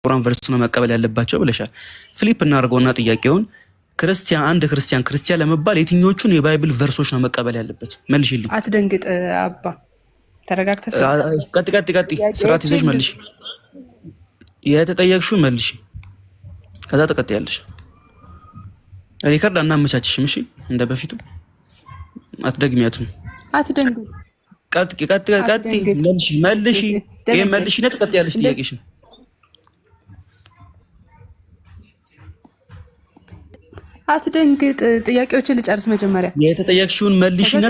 ቁርአን ቨርስ ነው መቀበል ያለባቸው ብለሻል። ፍሊፕ እናርገውና ጥያቄውን አንድ ክርስቲያን ለመባል የትኞቹን የባይብል ቨርሶች ነው መቀበል ያለበት? መልሽልኝ። አትደንግጥ አባ፣ ተረጋግተህ ቀጥ ስርዓት ይዘሽ መልሽ። የተጠየቅሽውን መልሽ፣ ከዛ ተቀጥያለሽ። ሪከርድ አናመቻችሽም። እሺ፣ እንደ በፊቱ አትደግሚያትም። አትደንግጥ። ቀጥ መልሽ። ይሄ መልሽና ተቀጥያለሽ ጥያቄሽን። አትደንግጥ። ጥያቄዎችን ልጨርስ መጀመሪያ። የተጠየቅሽውን መልሽና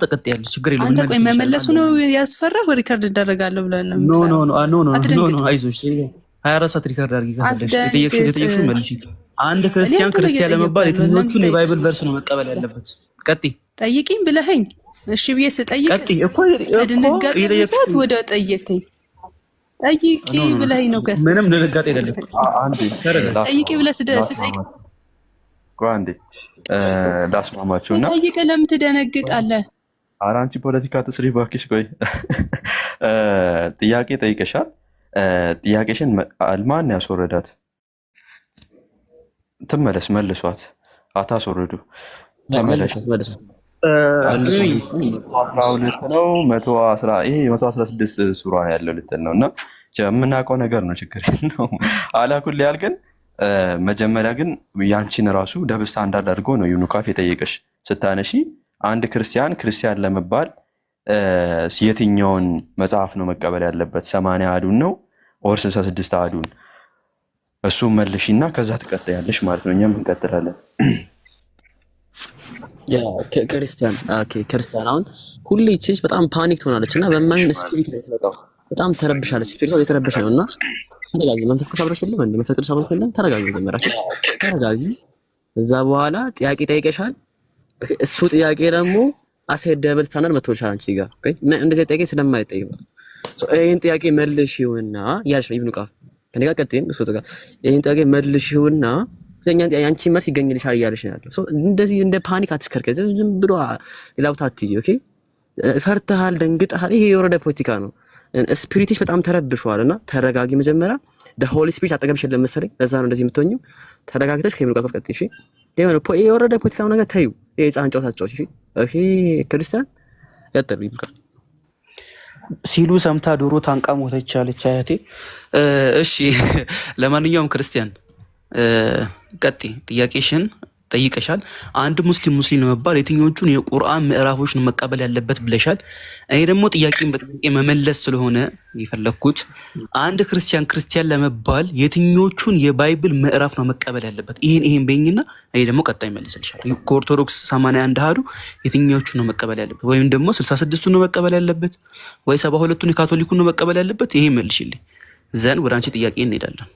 ተቀጥያለሽ። ችግር የለውም። አንተ ቆይ መመለሱ ነው ያስፈራህ? ሪከርድ ይደረጋለሁ ብለን ነው? ኖ አይዞሽ፣ 24 ሰዓት ሪከርድ አድርጊ። የተጠየቅሽውን መልሽ። አንድ ክርስቲያን ለመባል የትኞቹን የባይብል ቨርስ ነው መቀበል ያለበት? ቀጥይ። ጠይቂኝ ብለኸኝ እሺ ብዬ ስጠይቅ ከድንጋጤ ብዛት ወደ ጠየቀኝ። ጠይቂ ብለኸኝ ነው ከስ ምንም ድንጋጤ አይደለም። ጠይቂ ብለህ ስጠይቅ አንዴ ላስማማችሁና ጠይቅ። ለምን ትደነግጣለህ? ኧረ አንቺ ፖለቲካ ትስሪ እባክሽ። ቆይ ጥያቄ ጠይቀሻል። ጥያቄሽን ማን ያስወረዳት? ትመለስ። መልሷት። አታስወርዱ። ተመለስ። 12 ነው 110 ይሄ 116 ሱራ ያለው ልትል ነው። እና የምናውቀው ነገር ነው። ችግር ነው አላኩል ያል ግን መጀመሪያ ግን ያንቺን ራሱ ደብል ስታንዳርድ አድርጎ ነው ዩኑካፍ የጠየቀሽ ስታነሺ። አንድ ክርስቲያን ለመባል የትኛውን መጽሐፍ ነው መቀበል ያለበት? 80 አሐዱን ነው ኦር 66 አሐዱን? እሱ መልሺና ከዛ ትቀጥያለሽ ማለት ነው። እኛም እንቀጥላለን። ክርስቲያን አሁን ሁሌ ይቺ በጣም ፓኒክ ትሆናለች እና በማይሆን ስፒሪት ነው የምትመጣው። በጣም ተረብሻለች። ስፒሪቷ የተረበሸ ነው እና ተረጋጊ። መንፈስ ቅዱስ አብሮሽ የለም እንዴ? መንፈስ ቅዱስ አብሮሽ የለም? ተረጋጊ። መጀመሪያ ተረጋጊ። እዛ በኋላ ጥያቄ ጠይቀሻል። እሱ ጥያቄ ደግሞ ደብል ስታንዳርድ መጥቶልሻል አንቺ ጋር። ኦኬ፣ እንደዚህ ጥያቄ ስለማይጠይቅ ይሄን ጥያቄ መልሺውና ያልሽ ነው ይብኑ ቃፍ ከኔ ጋር ቀጥይን። እሱ ጋር ይሄን ጥያቄ መልሺውና ያንቺ መልስ ይገኝልሻል እያለሽ ነው ያለው። እንደዚህ እንደ ፓኒክ አትሽከርከር። ዝም ብሎ ሌላ ቦታ አትይ። ኦኬ፣ ፈርተሃል፣ ደንግጠሃል። ይሄ የወረደ ፖለቲካ ነው። ስፒሪትሽ በጣም ተረብሿልና ተረጋጊ። መጀመሪያ ሆሊ ስፒሪት አጠገብሽ የለም መሰለኝ፣ ለዛ ነው እንደዚህ የምትሆኚው። ተረጋግተሽ ከሚሉ ጋር ቀጥይ። እሺ፣ የወረደ ፖለቲካው ነገር ተይው። የህፃን ጨዋታ አትጫወቺ። እሺ፣ ክርስቲያን ቀጥል ይልካል ሲሉ ሰምታ ዶሮ ታንቃ ሞተች አለች አያቴ። እሺ፣ ለማንኛውም ክርስቲያን ቀጥይ። ጥያቄሽን ጠይቀሻል። አንድ ሙስሊም ለመባል የትኞቹን የቁርአን ምዕራፎች ነው መቀበል ያለበት ብለሻል። እኔ ደግሞ ጥያቄን በጥያቄ መመለስ ስለሆነ የፈለኩት አንድ ክርስቲያን ለመባል የትኞቹን የባይብል ምዕራፍ ነው መቀበል ያለበት? ይሄን በይኝና እኔ ደግሞ ቀጣይ መልስልሻለሁ። ከኦርቶዶክስ 81 አሐዱ የትኞቹን ነው መቀበል ያለበት? ወይም ደግሞ 66ቱን ነው መቀበል ያለበት ወይ 72ቱን የካቶሊኩን ነው መቀበል ያለበት? ይሄ መልሽልኝ። ዘን ወደ አንቺ ጥያቄ እንሄዳለን።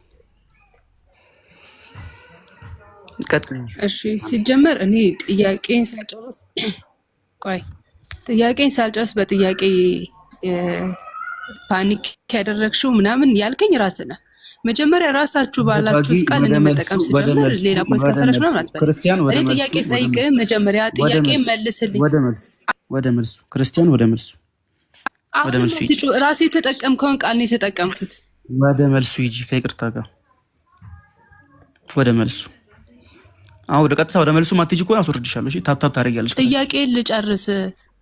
እሺ፣ ሲጀመር እኔ ጥያቄን ሳልጨርስ በጥያቄ ፓኒክ ያደረግሽው ምናምን ያልከኝ ራስህ ነህ። መጀመሪያ ራሳችሁ ባላችሁት ቃል እኔ መጠቀም ስጀምር ሌላ ፖለቲካ ሰራሽ ምናምን አትበል። እኔ ጥያቄ ስጠይቅ መጀመሪያ ጥያቄ መልስልኝ። ወደ መልሱ ክርስቲያን፣ ወደ መልሱ ራሴ የተጠቀምከውን ቃል ነው የተጠቀምኩት። ወደ መልሱ ሂጂ። ከይቅርታ ጋር ወደ መልሱ ወደ ቀጥታ ወደ መልሱ ማትጂ እኮ አስወርድሻለሁ። እሺ፣ ታፕ ታደርጊያለሽ። ጥያቄ ልጨርስ።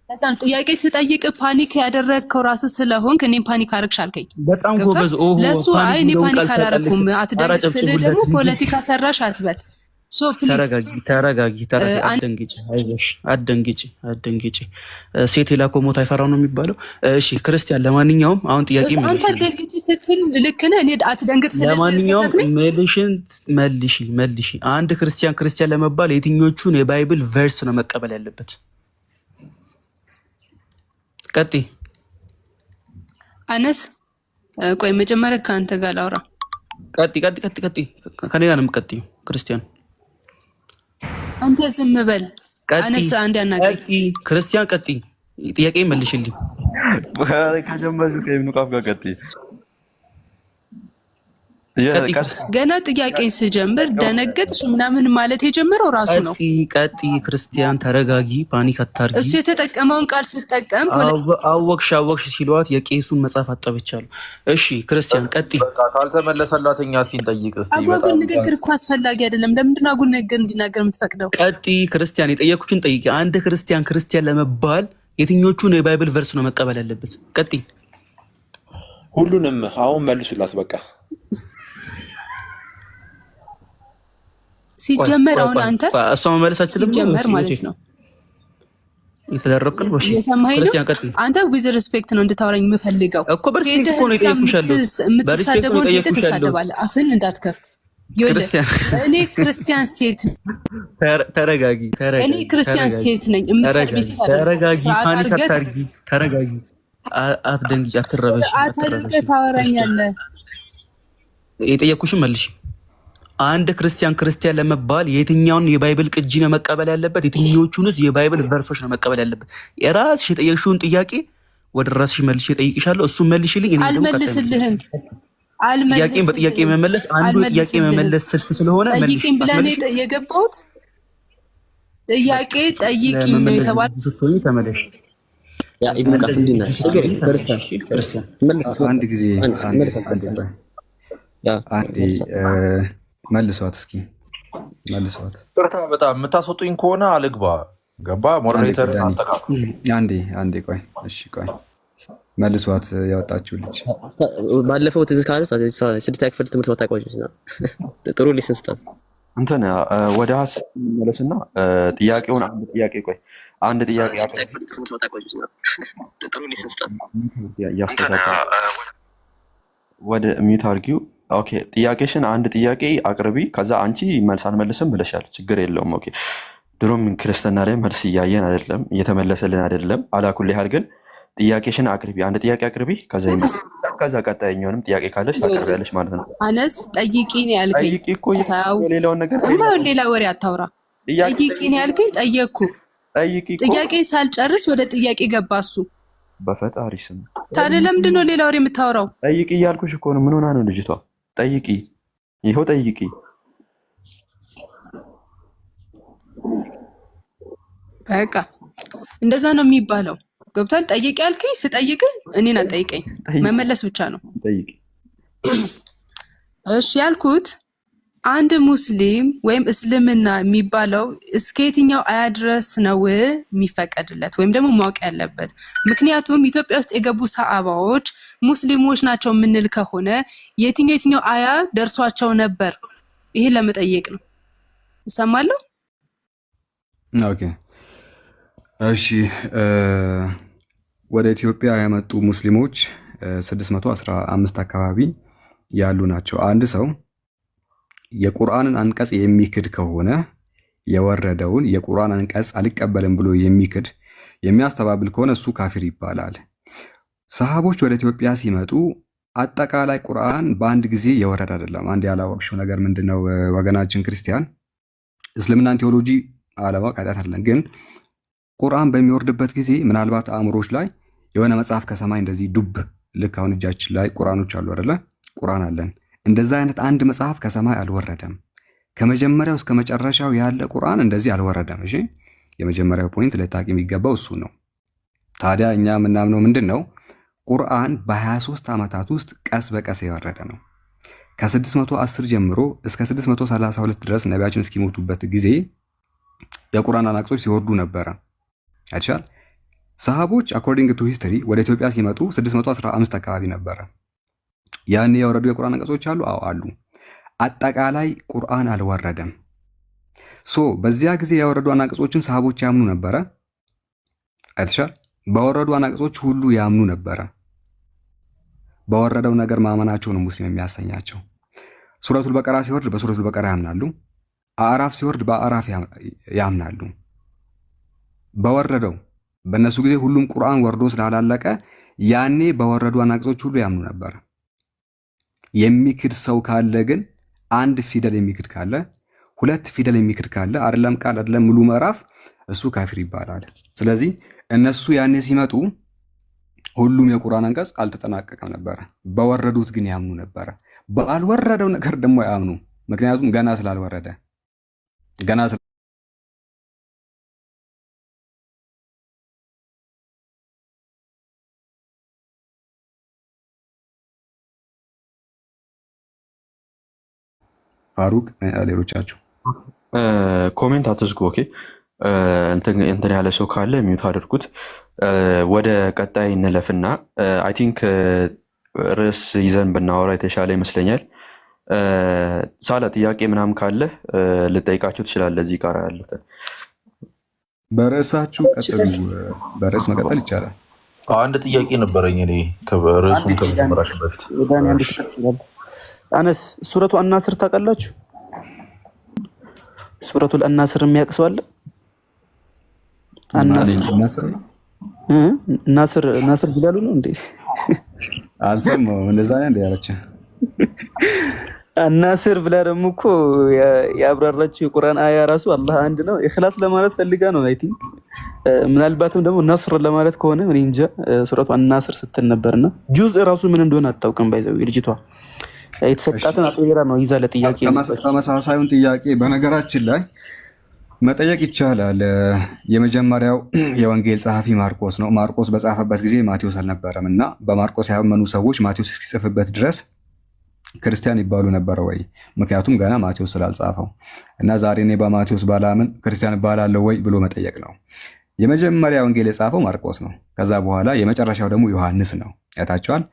በጣም ጥያቄ ስጠይቅ ፓኒክ ያደረግከው ራስህ ስለሆንክ እኔም ፓኒክ አደረግሽ አልከኝ። በጣም ጎበዝ። ለሱ እኔ ፓኒክ አላደረኩም። አትደንግጥ ስለ ደግሞ ፖለቲካ ሰራሽ አትበል። ሶ ፕሊዝ ተረጋጊ። አትደንግጪ። ሴት የላከው ሞት አይፈራው ነው የሚባለው። እሺ ክርስቲያን፣ ለማንኛውም አሁን ጥያቄ አንተ አትደንግጪ ስትል ልክ ነህ። እኔ አትደንግጥ ስለ ለማንኛውም መልሺ። አንድ ክርስቲያን ለመባል የትኞቹን የባይብል ቨርስ ነው መቀበል ያለበት? ቀጥይ። አነስ ቆይ መጀመሪያ ከአንተ ጋር ላውራ። ቀጥይ። ከኔ ጋር ነው የምትቀጥይው ክርስቲያን። አንተ ዝም በል። አነስ አንድ ያናገኝ ክርስቲያን ቀጥይ። ጥያቄ መልሽልኝ። ከጀመርሽ ከኢብኑ ቃፍ ጋር ቀጥይ። ገና ጥያቄ ስጀምር ደነገጥሽ ምናምን ማለት የጀመረው ራሱ ነው። ቀጥ ክርስቲያን ተረጋጊ፣ ፓኒክ አታርጊ። እሱ የተጠቀመውን ቃል ስጠቀም አወቅሽ ሲሏት የቄሱን መጽሐፍ አጠብቻለሁ። እሺ ክርስቲያን ቀጥ። ካልተመለሰላት እኛ ሲንጠይቅ እስቲ አጓጉል ንግግር እኮ አስፈላጊ አይደለም። ለምንድን ነው አጉል ንግግር እንዲናገር የምትፈቅደው? ቀጥ ክርስቲያን የጠየኩችን ጠይቂ። አንድ ክርስቲያን ለመባል የትኞቹን የባይብል ቨርስ ነው መቀበል ያለበት? ቀጥ ሁሉንም አሁን መልሱላት በቃ። ሲጀመር አሁን አንተ እሷ መመለስ አትችልም ሲጀመር ማለት ነው የተደረከል ወሽ የሰማኸኝ ነው። አንተ ዊዝ ሪስፔክት ነው እንድታወራኝ የምፈልገው እኮ በሪስፔክት እኮ ነው የጠየኩሻለሁ። የምትሳደበውን ሄደህ ተሳደባለህ። አፍን እንዳትከፍት። እኔ ክርስቲያን ሴት ተረጋጊ። እኔ ክርስቲያን ሴት ነኝ። የምትሰድበኝ ሴት አይደለም። ተረጋጊ። አትደንግጭ፣ አትረበሽ። አታድርገህ ታወራኛለህ። የጠየኩሽን መልሽ። አንድ ክርስቲያን ለመባል የትኛውን የባይብል ቅጂ ነው መቀበል ያለበት? የትኞቹንስ የባይብል ቨርሶች ነው መቀበል ያለበት? የራስሽ የጠየቅሽውን ጥያቄ ወደ ራስሽ መልሽ እጠይቅሻለሁ። እሱን መልሽልኝ። አልመልስልህም። ጥያቄን በጥያቄ መመለስ አንዱ ጥያቄ መመለስ ስልት ስለሆነ ጠይቂኝ ብለህ ነው የገባሁት። ጥያቄ ጠይቂኝ ነው የተባለው። ስትሆኚ ተመለሽ። ያ ኢብኑ ቀፍዲና ክርስቲያን አንድ ጊዜ መልሷት እስኪ መልሷት። ቅርታ በጣም የምታስወጡኝ ከሆነ አልግባ። ገባ ሞዴሬተር አስተካክሉ። አንዴ ቆይ። እሺ ቆይ መልሷት። ያወጣችው ልጅ ባለፈው ትዝ ካለ ስድስተኛ ክፍል ትምህርት ወጣቆች ነው። ጥሩ ሊስን ስጣት እንትን ወደ ሀሳብ መለስና ጥያቄውን አንድ ጥያቄ ጥሩ ሊስን ስጣት ወደ ሚዩት አርጊው። ኦኬ ጥያቄሽን አንድ ጥያቄ አቅርቢ፣ ከዛ አንቺ መልስ አንመልስም ብለሻል። ችግር የለውም። ኦኬ ድሮም ክርስትና ላይ መልስ እያየን አይደለም፣ እየተመለሰልን አይደለም። አላኩል ያህል ግን ጥያቄሽን አቅርቢ፣ አንድ ጥያቄ አቅርቢ፣ ከዛ ቀጣይኛውንም ጥያቄ ካለሽ ታቀርቢያለሽ ማለት ነው። አነስ ጠይቂ ነው ያልከኝ። ጠይቂ እኮ ሌላውን ነገር ሌላ ወሬ አታውራ። ጠይቂ ነው ያልከኝ፣ ጠየቅኩ። ጥያቄ ሳልጨርስ ወደ ጥያቄ ገባ እሱ። በፈጣሪ ስም ታዲያ ለምንድን ነው ሌላ ወሬ የምታወራው? ጠይቂ እያልኩሽ እኮ ነው። ምን ሆና ነው ልጅቷ? ጠይቂ፣ ይኸው ጠይቂ። በቃ እንደዛ ነው የሚባለው። ገብቷል? ጠይቂ ያልከኝ ስጠይቅ እኔን አትጠይቀኝ፣ መመለስ ብቻ ነው። ጠይቂ። እሺ ያልኩት አንድ ሙስሊም ወይም እስልምና የሚባለው እስከ የትኛው አያ ድረስ ነው የሚፈቀድለት ወይም ደግሞ ማወቅ ያለበት? ምክንያቱም ኢትዮጵያ ውስጥ የገቡ ሰሃባዎች ሙስሊሞች ናቸው የምንል ከሆነ የትኛው አያ ደርሷቸው ነበር? ይሄን ለመጠየቅ ነው። እሰማለሁ። ኦኬ እሺ። ወደ ኢትዮጵያ የመጡ ሙስሊሞች 615 አካባቢ ያሉ ናቸው። አንድ ሰው የቁርአንን አንቀጽ የሚክድ ከሆነ የወረደውን የቁርአን አንቀጽ አልቀበልም ብሎ የሚያስተባብል ከሆነ እሱ ካፊር ይባላል። ሰሃቦች ወደ ኢትዮጵያ ሲመጡ አጠቃላይ ቁርአን በአንድ ጊዜ የወረደ አይደለም። አንድ ያላወቅሽው ነገር ምንድነው ወገናችን ክርስቲያን? እስልምናን ቴዎሎጂ አለማወቅ ኃጢአት አይደለም፣ ግን ቁርአን በሚወርድበት ጊዜ ምናልባት አእምሮች ላይ የሆነ መጽሐፍ ከሰማይ እንደዚህ ዱብ፣ ልክ አሁን እጃችን ላይ ቁርአኖች አሉ አይደለ? ቁርአን አለን። እንደዛ አይነት አንድ መጽሐፍ ከሰማይ አልወረደም። ከመጀመሪያው እስከ መጨረሻው ያለ ቁርአን እንደዚህ አልወረደም። እሺ የመጀመሪያው ፖይንት ልታቂ የሚገባው እሱ ነው። ታዲያ እኛ የምናምነው ምንድን ነው? ቁርአን በ23 ዓመታት ውስጥ ቀስ በቀስ የወረደ ነው። ከ610 ጀምሮ እስከ 632 ድረስ ነቢያችን እስኪሞቱበት ጊዜ የቁርአን አንቀጾች ሲወርዱ ነበረ። አይቻል ሰሃቦች አኮርዲንግ ቱ ሂስትሪ ወደ ኢትዮጵያ ሲመጡ 615 አካባቢ ነበረ። ያን የወረዱ የቁርአን አንቀጾች አሉ። አዎ አሉ። አጠቃላይ ቁርአን አልወረደም። በዚያ ጊዜ የወረዱ አንቀጾችን ሰሃቦች ያምኑ ነበረ። አይተሻል። በወረዱ አንቀጾች ሁሉ ያምኑ ነበረ። በወረደው ነገር ማመናቸው ነው ሙስሊም የሚያሰኛቸው። ሱረቱል በቀራ ሲወርድ በሱረቱል በቀራ ያምናሉ። አዕራፍ ሲወርድ በአዕራፍ ያምናሉ። በወረደው በእነሱ ጊዜ ሁሉም ቁርአን ወርዶ ስላላለቀ ያኔ በወረዱ አንቀጾች ሁሉ ያምኑ ነበር። የሚክድ ሰው ካለ ግን አንድ ፊደል የሚክድ ካለ፣ ሁለት ፊደል የሚክድ ካለ፣ አይደለም ቃል አይደለም ሙሉ ምዕራፍ፣ እሱ ካፊር ይባላል። ስለዚህ እነሱ ያኔ ሲመጡ ሁሉም የቁርአን አንቀጽ አልተጠናቀቀም ነበረ። በወረዱት ግን ያምኑ ነበረ። ባልወረደው ነገር ደግሞ ያምኑ። ምክንያቱም ገና ስላልወረደ ገና ፋሩቅ ሌሎቻችሁ ኮሜንት አትዝጉ። ኦኬ እንትን ያለ ሰው ካለ ሚዩት አድርጉት። ወደ ቀጣይ እንለፍና አይ ቲንክ ርዕስ ይዘን ብናወራ የተሻለ ይመስለኛል። ሳላ ጥያቄ ምናምን ካለ ልጠይቃችሁ ትችላለህ። እዚህ ጋር ያሉት በርዕሳችሁ ቀጥሉ። በርዕስ መቀጠል ይቻላል። አንድ ጥያቄ ነበረኝ እኔ ርዕሱን ከመጀመራችን በፊት አነስ ሱረቱ አናስር ታውቃላችሁ? ሱረቱ አናስር የሚያውቅ ሰው አለ? ናስር ጅላሉ ነው እንዴ? አልሰማሁም። እንደዛ ነው እንዴ ያለችው? አናስር ብላ ደግሞ እኮ ያብራራችው የቁርአን አያ ራሱ አላህ አንድ ነው ኢኽላስ ለማለት ፈልጋ ነው። አይ ቲንክ ምናልባትም ደግሞ ነስር ለማለት ከሆነ እኔ እንጃ። ሱረቱ አናስር ስትል ነበርና ጁዝ ራሱ ምን እንደሆነ አታውቅም። ባይዘው ልጅቷ የተሰጣትን አጥቢራ ነው ይዛ ለጥያቄ ተመሳሳዩን ጥያቄ በነገራችን ላይ መጠየቅ ይቻላል። የመጀመሪያው የወንጌል ጸሐፊ ማርቆስ ነው። ማርቆስ በጻፈበት ጊዜ ማቴዎስ አልነበረም እና በማርቆስ ያመኑ ሰዎች ማቴዎስ እስኪጽፍበት ድረስ ክርስቲያን ይባሉ ነበረ ወይ? ምክንያቱም ገና ማቴዎስ ስላልጻፈው እና ዛሬ እኔ በማቴዎስ ባላምን ክርስቲያን እባላለሁ ወይ ብሎ መጠየቅ ነው። የመጀመሪያ ወንጌል የጻፈው ማርቆስ ነው። ከዛ በኋላ የመጨረሻው ደግሞ ዮሐንስ ነው። ያታቸዋል።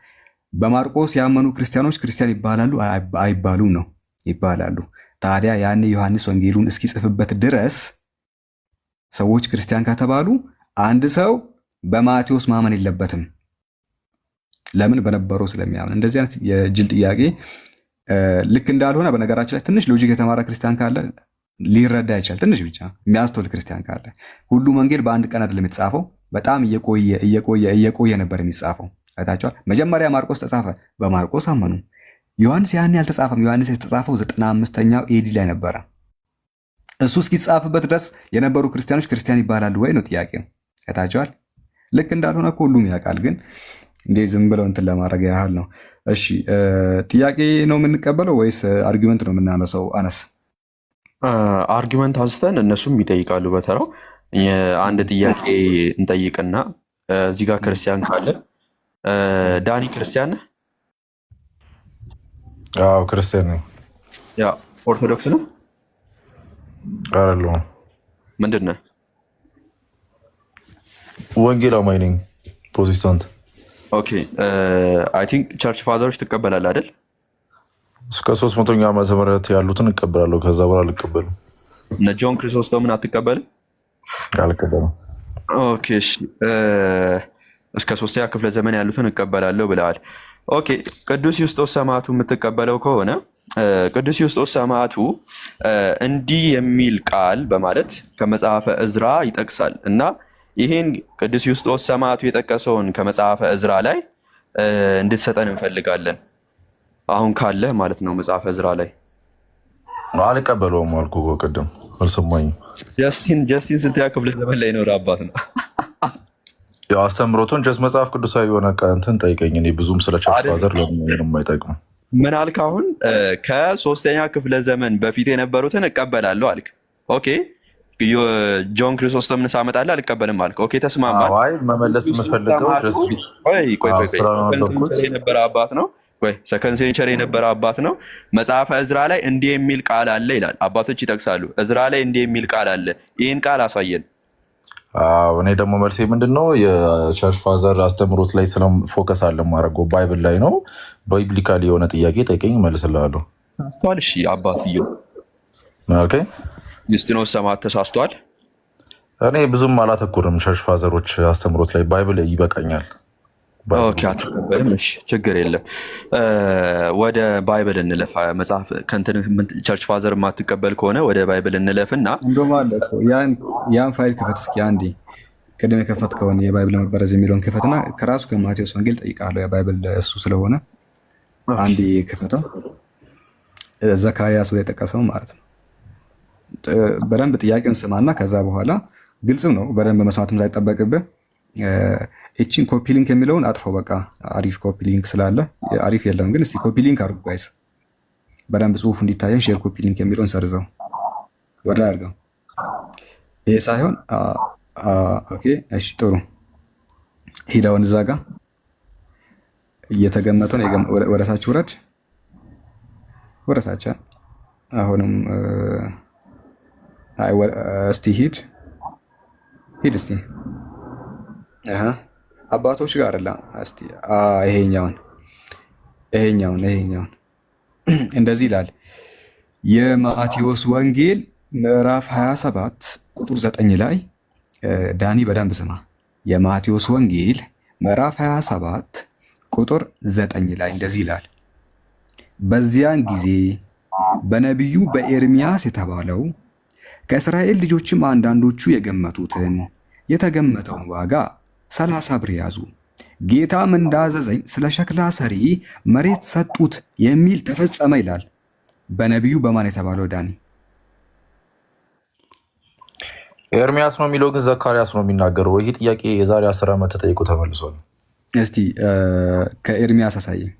በማርቆስ ያመኑ ክርስቲያኖች ክርስቲያን ይባላሉ አይባሉም ነው? ይባላሉ። ታዲያ ያኔ ዮሐንስ ወንጌሉን እስኪጽፍበት ድረስ ሰዎች ክርስቲያን ከተባሉ አንድ ሰው በማቴዎስ ማመን የለበትም። ለምን? በነበረው ስለሚያምን። እንደዚህ አይነት የጅል ጥያቄ ልክ እንዳልሆነ በነገራችን ላይ ትንሽ ሎጂክ የተማረ ክርስቲያን ካለ ሊረዳ ይችላል። ትንሽ ብቻ የሚያስተውል ክርስቲያን ካለ። ሁሉም ወንጌል በአንድ ቀን አይደለም የተጻፈው። በጣም እየቆየ ነበር የሚጻፈው። አይታችኋል። መጀመሪያ ማርቆስ ተጻፈ፣ በማርቆስ አመኑ። ዮሐንስ ያን ያልተጻፈም። ዮሐንስ የተጻፈው 95ኛው ኤዲ ላይ ነበረ። እሱ እስኪጻፍበት ድረስ የነበሩ ክርስቲያኖች ክርስቲያን ይባላሉ ወይ ነው ጥያቄው። አይታችኋል። ልክ እንዳልሆነ እኮ ሁሉም ያውቃል፣ ግን እንዴ ዝም ብለው እንትን ለማድረግ ያህል ነው። እሺ ጥያቄ ነው የምንቀበለው ወይስ አርጊመንት ነው የምናነሳው? አነስ አርጊመንት አንስተን እነሱም ይጠይቃሉ በተራው። አንድ ጥያቄ እንጠይቅና እዚህ ጋር ክርስቲያን ካለ ዳኒ ክርስቲያን ነህ? አዎ ክርስቲያን ነኝ። ያ ኦርቶዶክስ ነው አይደለሁም። ምንድን ነህ? ወንጌል አማኝ ነኝ፣ ፕሮቴስታንት። ኦኬ አይ ቲንክ ቸርች ፋዘሮች ትቀበላለህ አይደል? እስከ 300ኛ ዓመተ ምህረት ያሉትን እቀበላለሁ። ከዛ በኋላ አልቀበልም። እነ ጆን ክሪሶስቶምን አትቀበልም? አልቀበልም። ኦኬ እስከ 3ኛ ክፍለ ዘመን ያሉትን እቀበላለሁ ብለዋል። ኦኬ ቅዱስ ዩስጦስ ሰማዕቱ የምትቀበለው ከሆነ ቅዱስ ዩስጦስ ሰማዕቱ እንዲህ የሚል ቃል በማለት ከመጽሐፈ ዕዝራ ይጠቅሳል እና ይህን ቅዱስ ዩስጦስ ሰማዕቱ የጠቀሰውን ከመጽሐፈ ዕዝራ ላይ እንድትሰጠን እንፈልጋለን። አሁን ካለ ማለት ነው መጽሐፈ ዕዝራ ላይ። አልቀበለውም አልኩህ እኮ ቅድም፣ አልሰማኝም። ጀስቲን ስንተኛ ክፍለ ዘመን ላይ የኖረ አባት ነው። ያው አስተምሮቱን ጀስት መጽሐፍ ቅዱሳዊ የሆነ እንትን ጠይቀኝ። እኔ ብዙም ስለ ቸርች ፋዘር ለምን አይጠቅም? ምን አልክ አሁን? ከ3ኛ ክፍለ ዘመን በፊት የነበሩትን እቀበላለሁ አልክ። ኦኬ ጆን ክሪሶስቶምን ሳመጣልህ አልቀበልም አልክ። ኦኬ ተስማማል። አይ መመለስ የምፈልገው የነበረ አባት ነው ወይ ሰከንድ ሴንቸሪ የነበረ አባት ነው። መጽሐፈ ዕዝራ ላይ እንዲህ የሚል ቃል አለ ይላል። አባቶች ይጠቅሳሉ። ዕዝራ ላይ እንዲህ የሚል ቃል አለ። ይህን ቃል አሳየን። እኔ ደግሞ መልሴ ምንድነው የቸርች ፋዘር አስተምሮት ላይ ፎከስ አለ ማድረገው ባይብል ላይ ነው። ባይብሊካሊ የሆነ ጥያቄ ጠይቀኝ እመልስልሃለሁ። ተሳስቷል። እሺ አባትየው ዩስጢኖስ ሰማዕት ተሳስቷል። እኔ ብዙም አላተኩርም ቸርች ፋዘሮች አስተምሮት ላይ፣ ባይብል ይበቃኛል። ኦኬ አትቀበልም? እሺ ችግር የለም። ወደ ባይብል እንለፍ። መጽሐፍ ከእንትን ቸርች ፋዘር የማትቀበል ከሆነ ወደ ባይብል እንለፍና እንደውም አለ እኮ ያን ፋይል ክፈት እስኪ አንዴ። ቅድም የከፈትከውን የባይብል መበረዝ የሚለውን ክፈትና ከራሱ ከማቴዎስ ወንጌል ጠይቃለሁ። የባይብል እሱ ስለሆነ አንዴ ክፈተው። ዘካርያስ ላይ የጠቀሰው ማለት ነው። በደንብ ጥያቄውን ስማና ከዛ በኋላ ግልጽም ነው፣ በደንብ መስማትም ሳይጠበቅብህ እቺን ኮፒ ሊንክ የሚለውን አጥፈው። በቃ አሪፍ ኮፒ ሊንክ ስላለ አሪፍ የለም፣ ግን እስቲ ኮፒ ሊንክ አድርጉ ጋይስ፣ በደንብ ጽሁፉ እንዲታየን። ሼር ኮፒ ሊንክ የሚለውን ሰርዘው ወደ ላይ አድርገው። ይሄ ሳይሆን ኦኬ፣ እሺ፣ ጥሩ ሂዳውን እዛ ጋር እየተገመተ ነው። ወደ ታች ውረድ፣ ወደ ታች። አሁንም እስቲ ሂድ እስቲ አባቶች ጋር አይደለም። እስቲ ይሄኛውን እንደዚህ ይላል የማቴዎስ ወንጌል ምዕራፍ 27 ቁጥር 9 ላይ ዳኒ በደንብ ስማ። የማቴዎስ ወንጌል ምዕራፍ 27 ቁጥር 9 ላይ እንደዚህ ይላል፣ በዚያን ጊዜ በነቢዩ በኤርሚያስ የተባለው ከእስራኤል ልጆችም አንዳንዶቹ የተገመተውን ዋጋ 30 ብር ያዙ፣ ጌታም እንዳዘዘኝ ስለ ሸክላ ሰሪ መሬት ሰጡት የሚል ተፈጸመ ይላል። በነቢዩ በማን የተባለው ዳኒ? ኤርሚያስ ነው የሚለው ግን ዘካርያስ ነው የሚናገረው። ይህ ጥያቄ የዛሬ 10 ዓመት ተጠይቆ ተመልሷል። እስቲ ከኤርሚያስ አሳየኝ።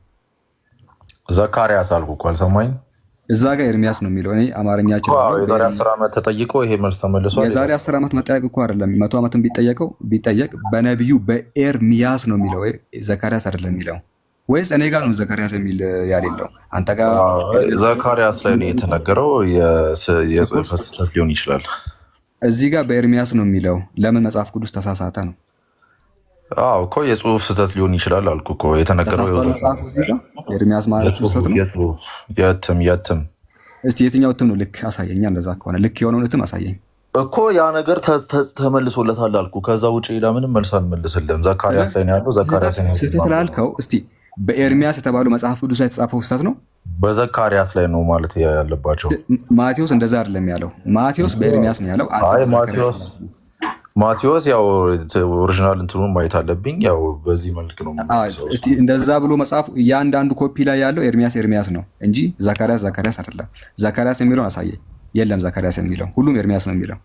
ዘካርያስ አልኩ እኮ አልሰማኝ። እዛ ጋር ኤርሚያስ ነው የሚለው። እኔ አማርኛ የዛሬ 10 ዓመት ተጠይቆ ይሄ መልስ ተመልሷል። የዛሬ 10 ዓመት መጠየቅ እኮ አይደለም፣ 100 ዓመትም ቢጠየቅ በነቢዩ በኤርሚያስ ነው የሚለው፣ ዘካርያስ አይደለም የሚለው። ወይስ እኔ ጋር ነው ዘካርያስ የሚል ያሌለው? አንተ ጋር ዘካርያስ ላይ ነው የተነገረው። የጽሑፍ ስህተት ሊሆን ይችላል። እዚህ ጋር በኤርሚያስ ነው የሚለው። ለምን መጽሐፍ ቅዱስ ተሳሳተ ነው? አዎ እኮ የጽሑፍ ስህተት ሊሆን ይችላል አልኩ እኮ። የተነገረው መጽሐፉ እዚህ ጋር ኤርሚያስ ማለት ስህተት ነው። የትም እስቲ የትኛው እትም ነው ልክ? አሳየኛ። እንደዛ ከሆነ ልክ የሆነውን እትም አሳየኝ እኮ። ያ ነገር ተመልሶለታል አልኩ። ከዛ ውጭ ሌላ ምንም መልስ አልመልስልም። ዘካርያስ ላይ ነው ያለው። ዘካርያስ ላይ ስህተት ላልከው እስቲ በኤርሚያስ የተባለው መጽሐፍ ቅዱስ ላይ የተጻፈው ስህተት ነው። በዘካርያስ ላይ ነው ማለት ያለባቸው። ማቴዎስ እንደዛ አይደለም ያለው። ማቴዎስ በኤርሚያስ ነው ያለው። ማቴዎስ ያው ኦሪጂናል እንትኑን ማየት አለብኝ። ያው በዚህ መልክ ነው። እስቲ እንደዛ ብሎ መጽሐፉ እያንዳንዱ ኮፒ ላይ ያለው ኤርሚያስ ነው እንጂ ዘካርያስ አይደለም። ዘካርያስ የሚለውን አሳየኝ። የለም ዘካርያስ የሚለው ሁሉም ኤርሚያስ ነው የሚለው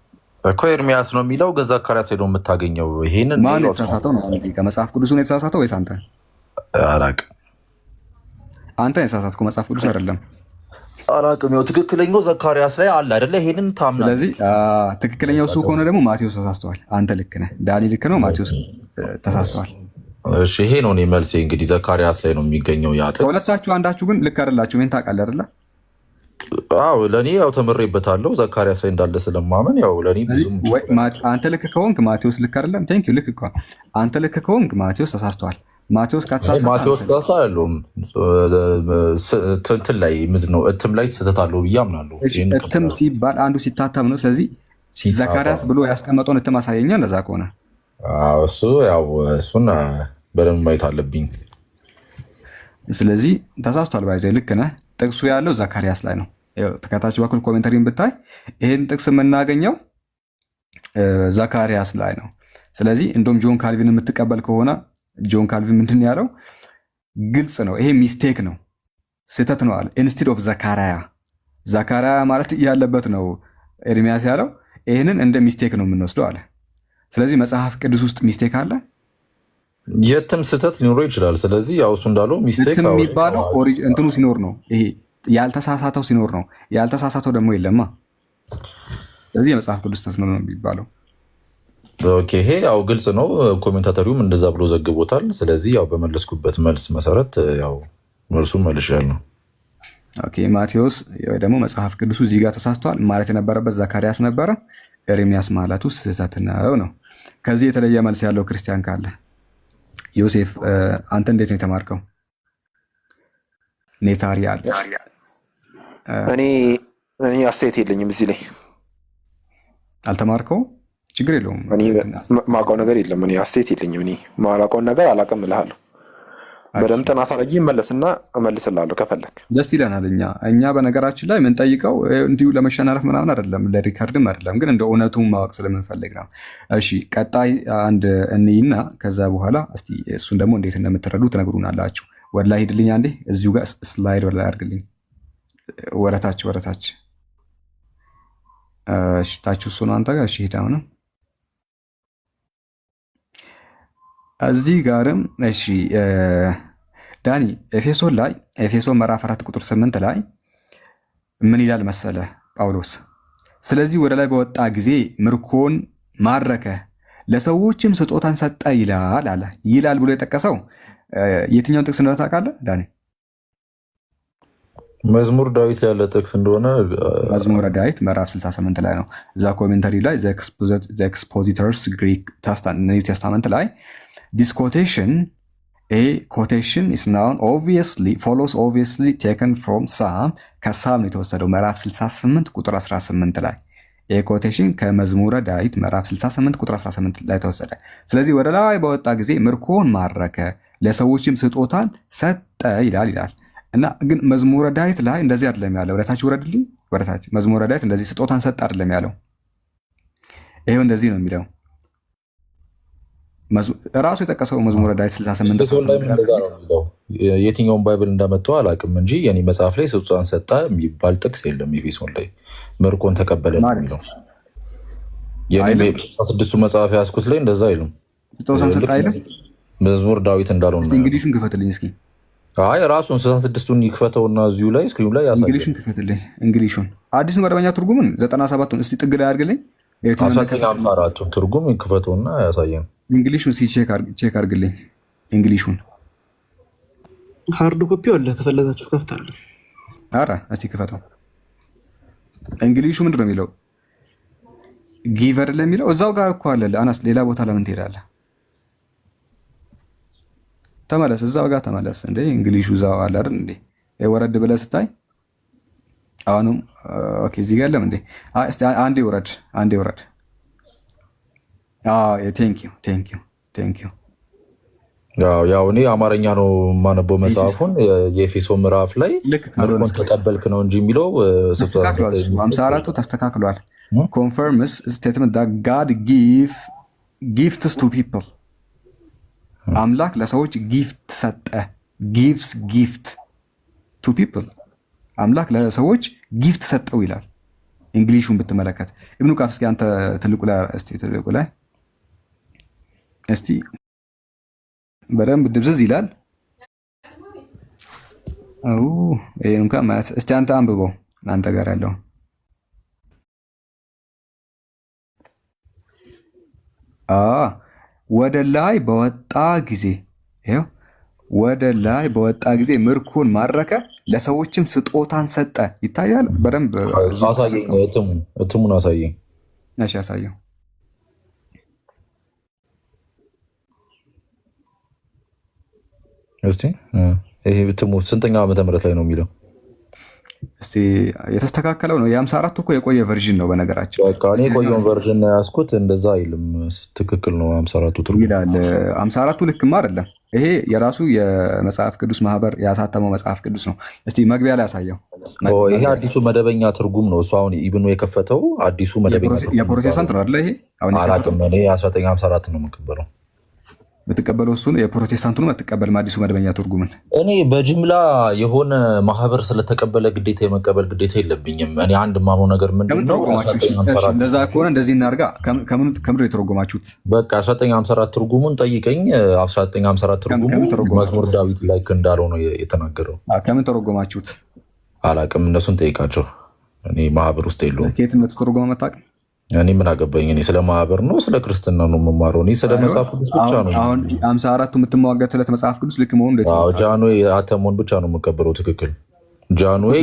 እኮ። ኤርሚያስ ነው የሚለው ግን ዘካርያስ ሄዶ የምታገኘው ይሄንን ማን የተሳሳተው ነው? እዚህ ከመጽሐፍ ቅዱስ ነው የተሳሳተው ወይስ አንተ? አላቅም። አንተ የተሳሳትከው መጽሐፍ ቅዱስ አይደለም። አላቅም። ያው ትክክለኛው ዘካርያስ ላይ አለ አይደለ? ይሄንን ታምናለህ? ስለዚህ ትክክለኛው እሱ ከሆነ ደግሞ ማቴዎስ ተሳስተዋል። አንተ ልክ ነህ። ዳኒ ልክ ነው። ማቴዎስ ተሳስተዋል። እሺ ይሄ ነው እኔ መልሴ። እንግዲህ ዘካርያስ ላይ ነው የሚገኘው ያ ጥቅስ። ከሁለታችሁ አንዳችሁ ግን ልክ አይደላችሁ። ምን ታውቃለህ አይደለ? አዎ ለእኔ ያው ተምሬበታለሁ ዘካርያስ ላይ እንዳለ ስለማመን ያው ለእኔ ብዙም አንተ ልክ ከሆንክ ማቴዎስ ልክ አይደለም። ቴንክ ዩ። ልክ ከሆንክ አንተ ልክ ከሆንክ ማቴዎስ ተሳስተዋል። ማቴዎስ ማቴዎስ ያለውም እንትን ላይ ምንድን ነው እትም ላይ ስህተት አለው ብዬ አምናለሁ። እትም ሲባል አንዱ ሲታተም ነው። ስለዚህ ዘካርያስ ብሎ ያስቀመጠውን እትም አሳየኛ። እንደዛ ከሆነ እሱ ያው እሱን በደንብ ማየት አለብኝ። ስለዚህ ተሳስቷል። ባይዘ ልክ ነህ። ጥቅሱ ያለው ዘካርያስ ላይ ነው። ከታች በኩል ኮሜንተሪን ብታይ ይሄን ጥቅስ የምናገኘው ዘካርያስ ላይ ነው። ስለዚህ እንደውም ጆን ካልቪን የምትቀበል ከሆነ ጆን ካልቪን ምንድን ያለው ግልጽ ነው። ይሄ ሚስቴክ ነው፣ ስህተት ነው አለ። ኢንስቲድ ኦፍ ዘካርያ ማለት ያለበት ነው ኤርሚያስ ያለው። ይህንን እንደ ሚስቴክ ነው የምንወስደው አለ። ስለዚህ መጽሐፍ ቅዱስ ውስጥ ሚስቴክ አለ፣ የትም ስህተት ሊኖረው ይችላል። ስለዚህ ያው እሱ እንዳለው ሚስቴክ የሚባለው እንትኑ ሲኖር ነው። ይሄ ያልተሳሳተው ሲኖር ነው። ያልተሳሳተው ደግሞ የለማ። ስለዚህ የመጽሐፍ ቅዱስ ስህተት ነው የሚባለው። ኦኬ ይሄ ያው ግልጽ ነው። ኮሜንታተሪውም እንደዛ ብሎ ዘግቦታል። ስለዚህ ያው በመለስኩበት መልስ መሰረት ያው መልሱን መልሻለሁ። ኦኬ ማቴዎስ ደግሞ መጽሐፍ ቅዱሱ እዚህ ጋር ተሳስቷል ማለት የነበረበት ዘካርያስ ነበረ። ኤርሚያስ ማለቱ ስህተት ነው። ከዚህ የተለየ መልስ ያለው ክርስቲያን ካለ ዮሴፍ፣ አንተ እንዴት ነው የተማርከው? ኔታሪያል እኔ አስተያየት የለኝም እዚህ ላይ። አልተማርከው? ችግር የለውም። ማውቀው ነገር የለም። እኔ አስተያየት የለኝም። እኔ ማላውቀውን ነገር አላውቅም እልሃለሁ። በደምብ ጥናት አድርጌ እመልስልሃለሁ ከፈለክ። ደስ ይለናል። እኛ በነገራችን ላይ የምንጠይቀው እንዲሁ ለመሸናነፍ ምናምን አይደለም፣ ለሪከርድም አይደለም፣ ግን እንደ እውነቱ ማወቅ ስለምንፈልግ ነው። እሺ ቀጣይ አንድ እንይና ከዛ በኋላ እስቲ እሱን ደግሞ እንዴት እንደምትረዱ ትነግሩናላችሁ። ወደ ላይ ሂድልኝ አንዴ፣ እዚሁ ጋር ስላይድ ወደ ላይ አድርግልኝ። ወረታች እሺ ታች እሱ ነው አንተ ጋር። እሺ ሂድ አሁንም እዚህ ጋርም እሺ ዳኒ ኤፌሶን ምዕራፍ 4 ቁጥር 8 ላይ ምን ይላል መሰለ ጳውሎስ? ስለዚህ ወደ ላይ በወጣ ጊዜ ምርኮን ማረከ ለሰዎችም ስጦታን ሰጠ ይላል አለ። ይላል ብሎ የጠቀሰው የትኛውን ጥቅስ እንደሆነ ታውቃለህ ዳኒ? መዝሙር ዳዊት ያለ ጥቅስ እንደሆነ መዝሙረ ዳዊት ምዕራፍ 68 ላይ ነው። እዛ ኮሜንተሪ ላይ ኤክስፖዚተርስ ግሪክ ኒው ቴስታመንት ላይ ዲስ ኮቴሽን ኮቴሽን ኢስ ናውን ኦብቪየስሊ ፎሎስ ኦብቪየስሊ ቴከን ፍሮም ሳም ከሳም ነው የተወሰደው ምዕራፍ 68 ቁጥር 18 ላይ ይህ ኮቴሽን ከመዝሙረ ዳዊት ምዕራፍ 68 ቁጥር 18 ላይ ተወሰደ። ስለዚህ ወደ ላይ በወጣ ጊዜ ምርኮን ማረከ ለሰዎችም ስጦታን ሰጠ ይላል። እና ግን መዝሙረ ዳዊት ላይ እንደዚህ አይደለም ያለው። ወደታች ውረድልኝ፣ ወደታች መዝሙረ ዳዊት እንደዚህ ስጦታን ሰጠ አይደለም ያለው። ይሄው እንደዚህ ነው የሚለው ራሱ የጠቀሰው መዝሙረ ዳዊት 68 የትኛውን ባይብል እንዳመጣው አላውቅም እንጂ የኔ መጽሐፍ ላይ ስጦታን ሰጠ የሚባል ጥቅስ የለም። ኤፌሶን ላይ ምርኮን ተቀበለ ነው። የኔ 66ቱ መጽሐፍ ያስኩት ላይ እንደዛ አይልም። ስጦታን ሰጠ አይልም። መዝሙር ዳዊት እንዳለው ነው። እንግሊሹን ክፈትልኝ እስኪ። አይ ራሱን 66ቱን ይክፈተውና እዚሁ ላይ ስክሪኑ ላይ ያሳያል። እንግሊሹን ክፈትልኝ። እንግሊሹን አዲሱ መደበኛ ትርጉምን 97ቱን እስቲ ጥግ ላይ አድርግልኝ። 1954ቱን ትርጉም ይክፈተውና ያሳየን። እንግሊሹን ቼክ አድርግልኝ። እንግሊሹን ሃርድ ኮፒ አለ ከፈለጋችሁ ከፍታለሁ። ኧረ እስቲ ክፈተው። እንግሊሹ ምንድን ነው የሚለው? ጊቨር ለሚለው እዛው ጋር እኮ አለ። አናስ ሌላ ቦታ ለምን ትሄዳለህ? ተመለስ፣ እዛው ጋር ተመለስ። እንዴ እንግሊሹ እዛው አለ አይደል እንዴ? ወረድ ብለህ ስታይ አሁንም ኦኬ፣ እዚህ ጋር የለም እንዴ? እስቲ አንዴ ውረድ። ቴንክ ዩ። ያው እኔ አማርኛ ነው የማነበው መጽሐፉን። የኤፌሶ ምዕራፍ ላይ ምርኮን ተቀበልክ ነው እንጂ የሚለው 54ቱ ተስተካክሏል። ኮንፈርምስ ስቴትመንት ዳት ጋድ ጊፍትስ ቱ ፒፕል አምላክ ለሰዎች ጊፍት ሰጠ። ጊቭስ ጊፍት ቱ ፒፕል አምላክ ለሰዎች ጊፍት ሰጠው ይላል። እንግሊሹን ብትመለከት ኢብኑ ካፍ እስኪ አንተ ትልቁ ላይ እስቲ በደንብ ድብዝዝ ይላል። ይሄን እንኳን ማለት እስቲ አንተ አንብበው አንተ ጋር ያለው ወደ ላይ በወጣ ጊዜ ይኸው ወደ ላይ በወጣ ጊዜ ምርኮን ማረከ ለሰዎችም ስጦታን ሰጠ። ይታያል በደንብ አሳየኝ። እትሙን አሳየኝ። እሺ አሳየው። እስቲ ይሄ እትሙ ስንተኛ ዓመተ ምህረት ላይ ነው የሚለው? እስቲ የተስተካከለው ነው። የ54 እኮ የቆየ ቨርዥን ነው በነገራችን። በቃ እኔ የቆየውን ቨርዥን ነው ያዝኩት። እንደዛ አይልም። ትክክል ነው። 54ቱ ትርጉም ይላል። 54ቱ ልክማ አይደለም። ይሄ የራሱ የመጽሐፍ ቅዱስ ማህበር ያሳተመው መጽሐፍ ቅዱስ ነው። እስቲ መግቢያ ላይ ያሳየው። ይሄ አዲሱ መደበኛ ትርጉም ነው። እሱ አሁን ኢብኑ የከፈተው አዲሱ መደበኛ የፕሮቴስታንት ነው አይደለ? ይሄ አሁን አላውቅም። እኔ 1954 ነው የምቀበለው። ብትቀበለው እሱን የፕሮቴስታንቱን አትቀበልም። አዲሱ መደበኛ ትርጉምን እኔ በጅምላ የሆነ ማህበር ስለተቀበለ ግዴታ የመቀበል ግዴታ የለብኝም። እኔ አንድ ማምነው ነገር ምንድን ነው፣ እንደዛ ከሆነ እንደዚህ እናድርጋ። ከምንድን ነው የተረጎማችሁት? በቃ 1954 ትርጉሙን ጠይቀኝ። 1954 ትርጉሙ መዝሙር ዳዊት ላይ እንዳለው ነው የተናገረው። ከምን ተረጎማችሁት? አላውቅም። እነሱን ጠይቃቸው። እኔ ማህበር ውስጥ የለውም። ከየትነቱ ተረጎመ መታወቅ እኔ ምን አገባኝ? እኔ ስለ ማህበር ነው ስለ ክርስትና ነው የምማረው። እኔ ስለ መጽሐፍ ቅዱስ ብቻ ነው። አሁን 54ቱ የምትሟገትለት መጽሐፍ ቅዱስ ልክ መሆኑ እንዴት ነው? ጃንዌይ አተሞን ብቻ ነው የምቀበለው። ትክክል ጃንዌይ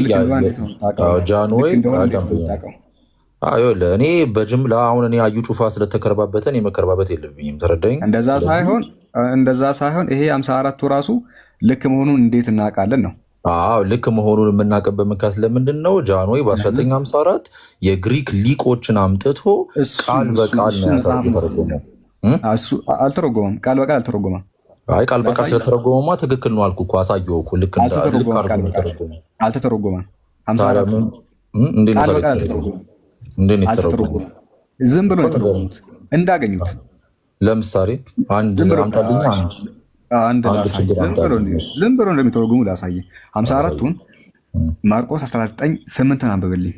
እኔ በጅምላ አሁን እኔ አዩ ጩፋ ስለተከረባበተን የመከረባበት የለብኝም። ተረዳኝ። እንደዛ ሳይሆን ይሄ 54ቱ ራሱ ልክ መሆኑን እንዴት እናውቃለን ነው? ልክ መሆኑን የምናውቅበት ምክንያት ለምንድን ነው? ጃንዌይ በ1954 የግሪክ ሊቆችን አምጥቶ ቃል በቃል አልተረጎመም። ቃል በቃል አልተረጎመም። አይ ቃል በቃል ስለተረጎመማ ትክክል ነው አልኩ እኮ አሳየው እኮ። ልክ አልተተረጎመም። ዝም ብሎ የተረጎሙት እንዳገኙት። ለምሳሌ ዝም ብሎ እንደሚተረጉሙ ላሳየ። 54ቱን ማርቆስ 19:8 አንብብልኝ።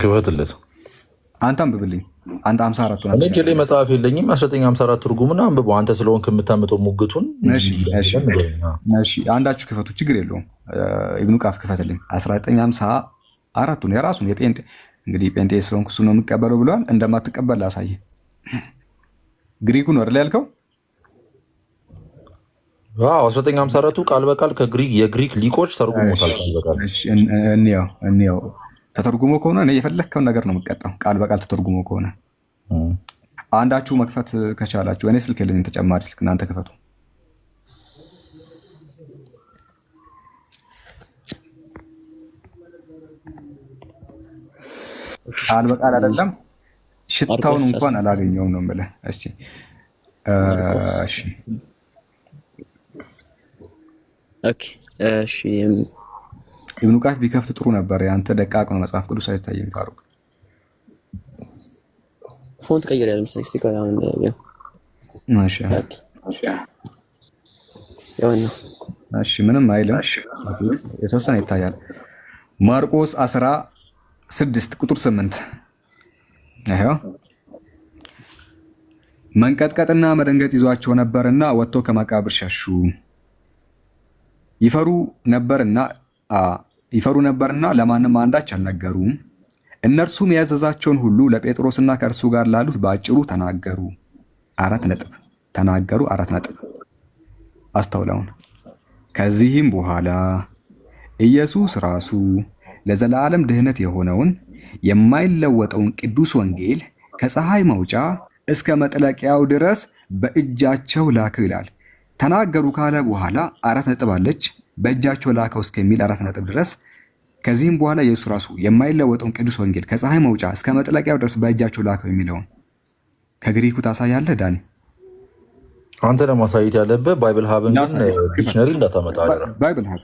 ክፈትለት። አንተ አንብብልኝ። አንተ 54 እኔ እጄ ላይ መጽሐፍ የለኝም። 1954 ትርጉሙን አንብበው አንተ ስለሆንክ የምታምጠው ሙግቱን። እሺ አንዳችሁ ክፈቱ፣ ችግር የለውም። ኢብኑ ቃፍ ክፈትልኝ 1954 ነው የራሱን የጴንጤ እንግዲህ ጴንጤ ስለሆንክ እሱ ነው የሚቀበለው ብለዋል። እንደማትቀበል ላሳየህ። ግሪኩን ወር ላይ ያልከው 1954ቱ ቃል በቃል የግሪክ ሊቆች ተርጉሞታል። ቃል በቃል እንየው ተተርጉሞ ከሆነ እኔ የፈለግከውን ነገር ነው የምቀጣው። ቃል በቃል ተተርጉሞ ከሆነ አንዳችሁ መክፈት ከቻላችሁ፣ እኔ ስልክ የለኝም ተጨማሪ ስልክ፣ እናንተ ክፈቱ። ቃል በቃል አይደለም ሽታውን እንኳን አላገኘውም ነው የምልህ። እሺ ኦኬ እሺ ኢብኑ ቃፍ ቢከፍት ጥሩ ነበር። ያንተ ደቃቅ ነው መጽሐፍ ቅዱስ አይታይም። ፋሩቅ ፎንት ቀይር ያለ ምሳሌ ስቲከር አሁን ያው እሺ ምንም አይልም። የተወሰነ ይታያል። ማርቆስ 16 ቁጥር 8 አይሄው መንቀጥቀጥና መደንገጥ ይዟቸው ነበርና ወጥቶ ከመቃብር ሸሹ። ይፈሩ ነበርና ለማንም አንዳች አልነገሩም። እነርሱም ያዘዛቸውን ሁሉ ለጴጥሮስና ከእርሱ ጋር ላሉት በአጭሩ ተናገሩ። 4 ነጥብ ተናገሩ። 4 ነጥብ አስተውለውን። ከዚህም በኋላ ኢየሱስ ራሱ ለዘላለም ድህነት የሆነውን የማይለወጠውን ቅዱስ ወንጌል ከፀሐይ መውጫ እስከ መጥለቂያው ድረስ በእጃቸው ላከው ይላል። ተናገሩ ካለ በኋላ 4 ነጥብ አለች። በእጃቸው ላከው እስከሚል 4 ነጥብ ድረስ። ከዚህም በኋላ ኢየሱስ ራሱ የማይለወጠውን ቅዱስ ወንጌል ከፀሐይ መውጫ እስከ መጥለቂያው ድረስ በእጃቸው ላከው የሚለውን ከግሪኩ ታሳያለህ ዳኒ? አንተ ለማሳየት ያለብህ ባይብል ሀብን ግን ዲክሽነሪ እንዳታመጣ። ባይብል ሀብ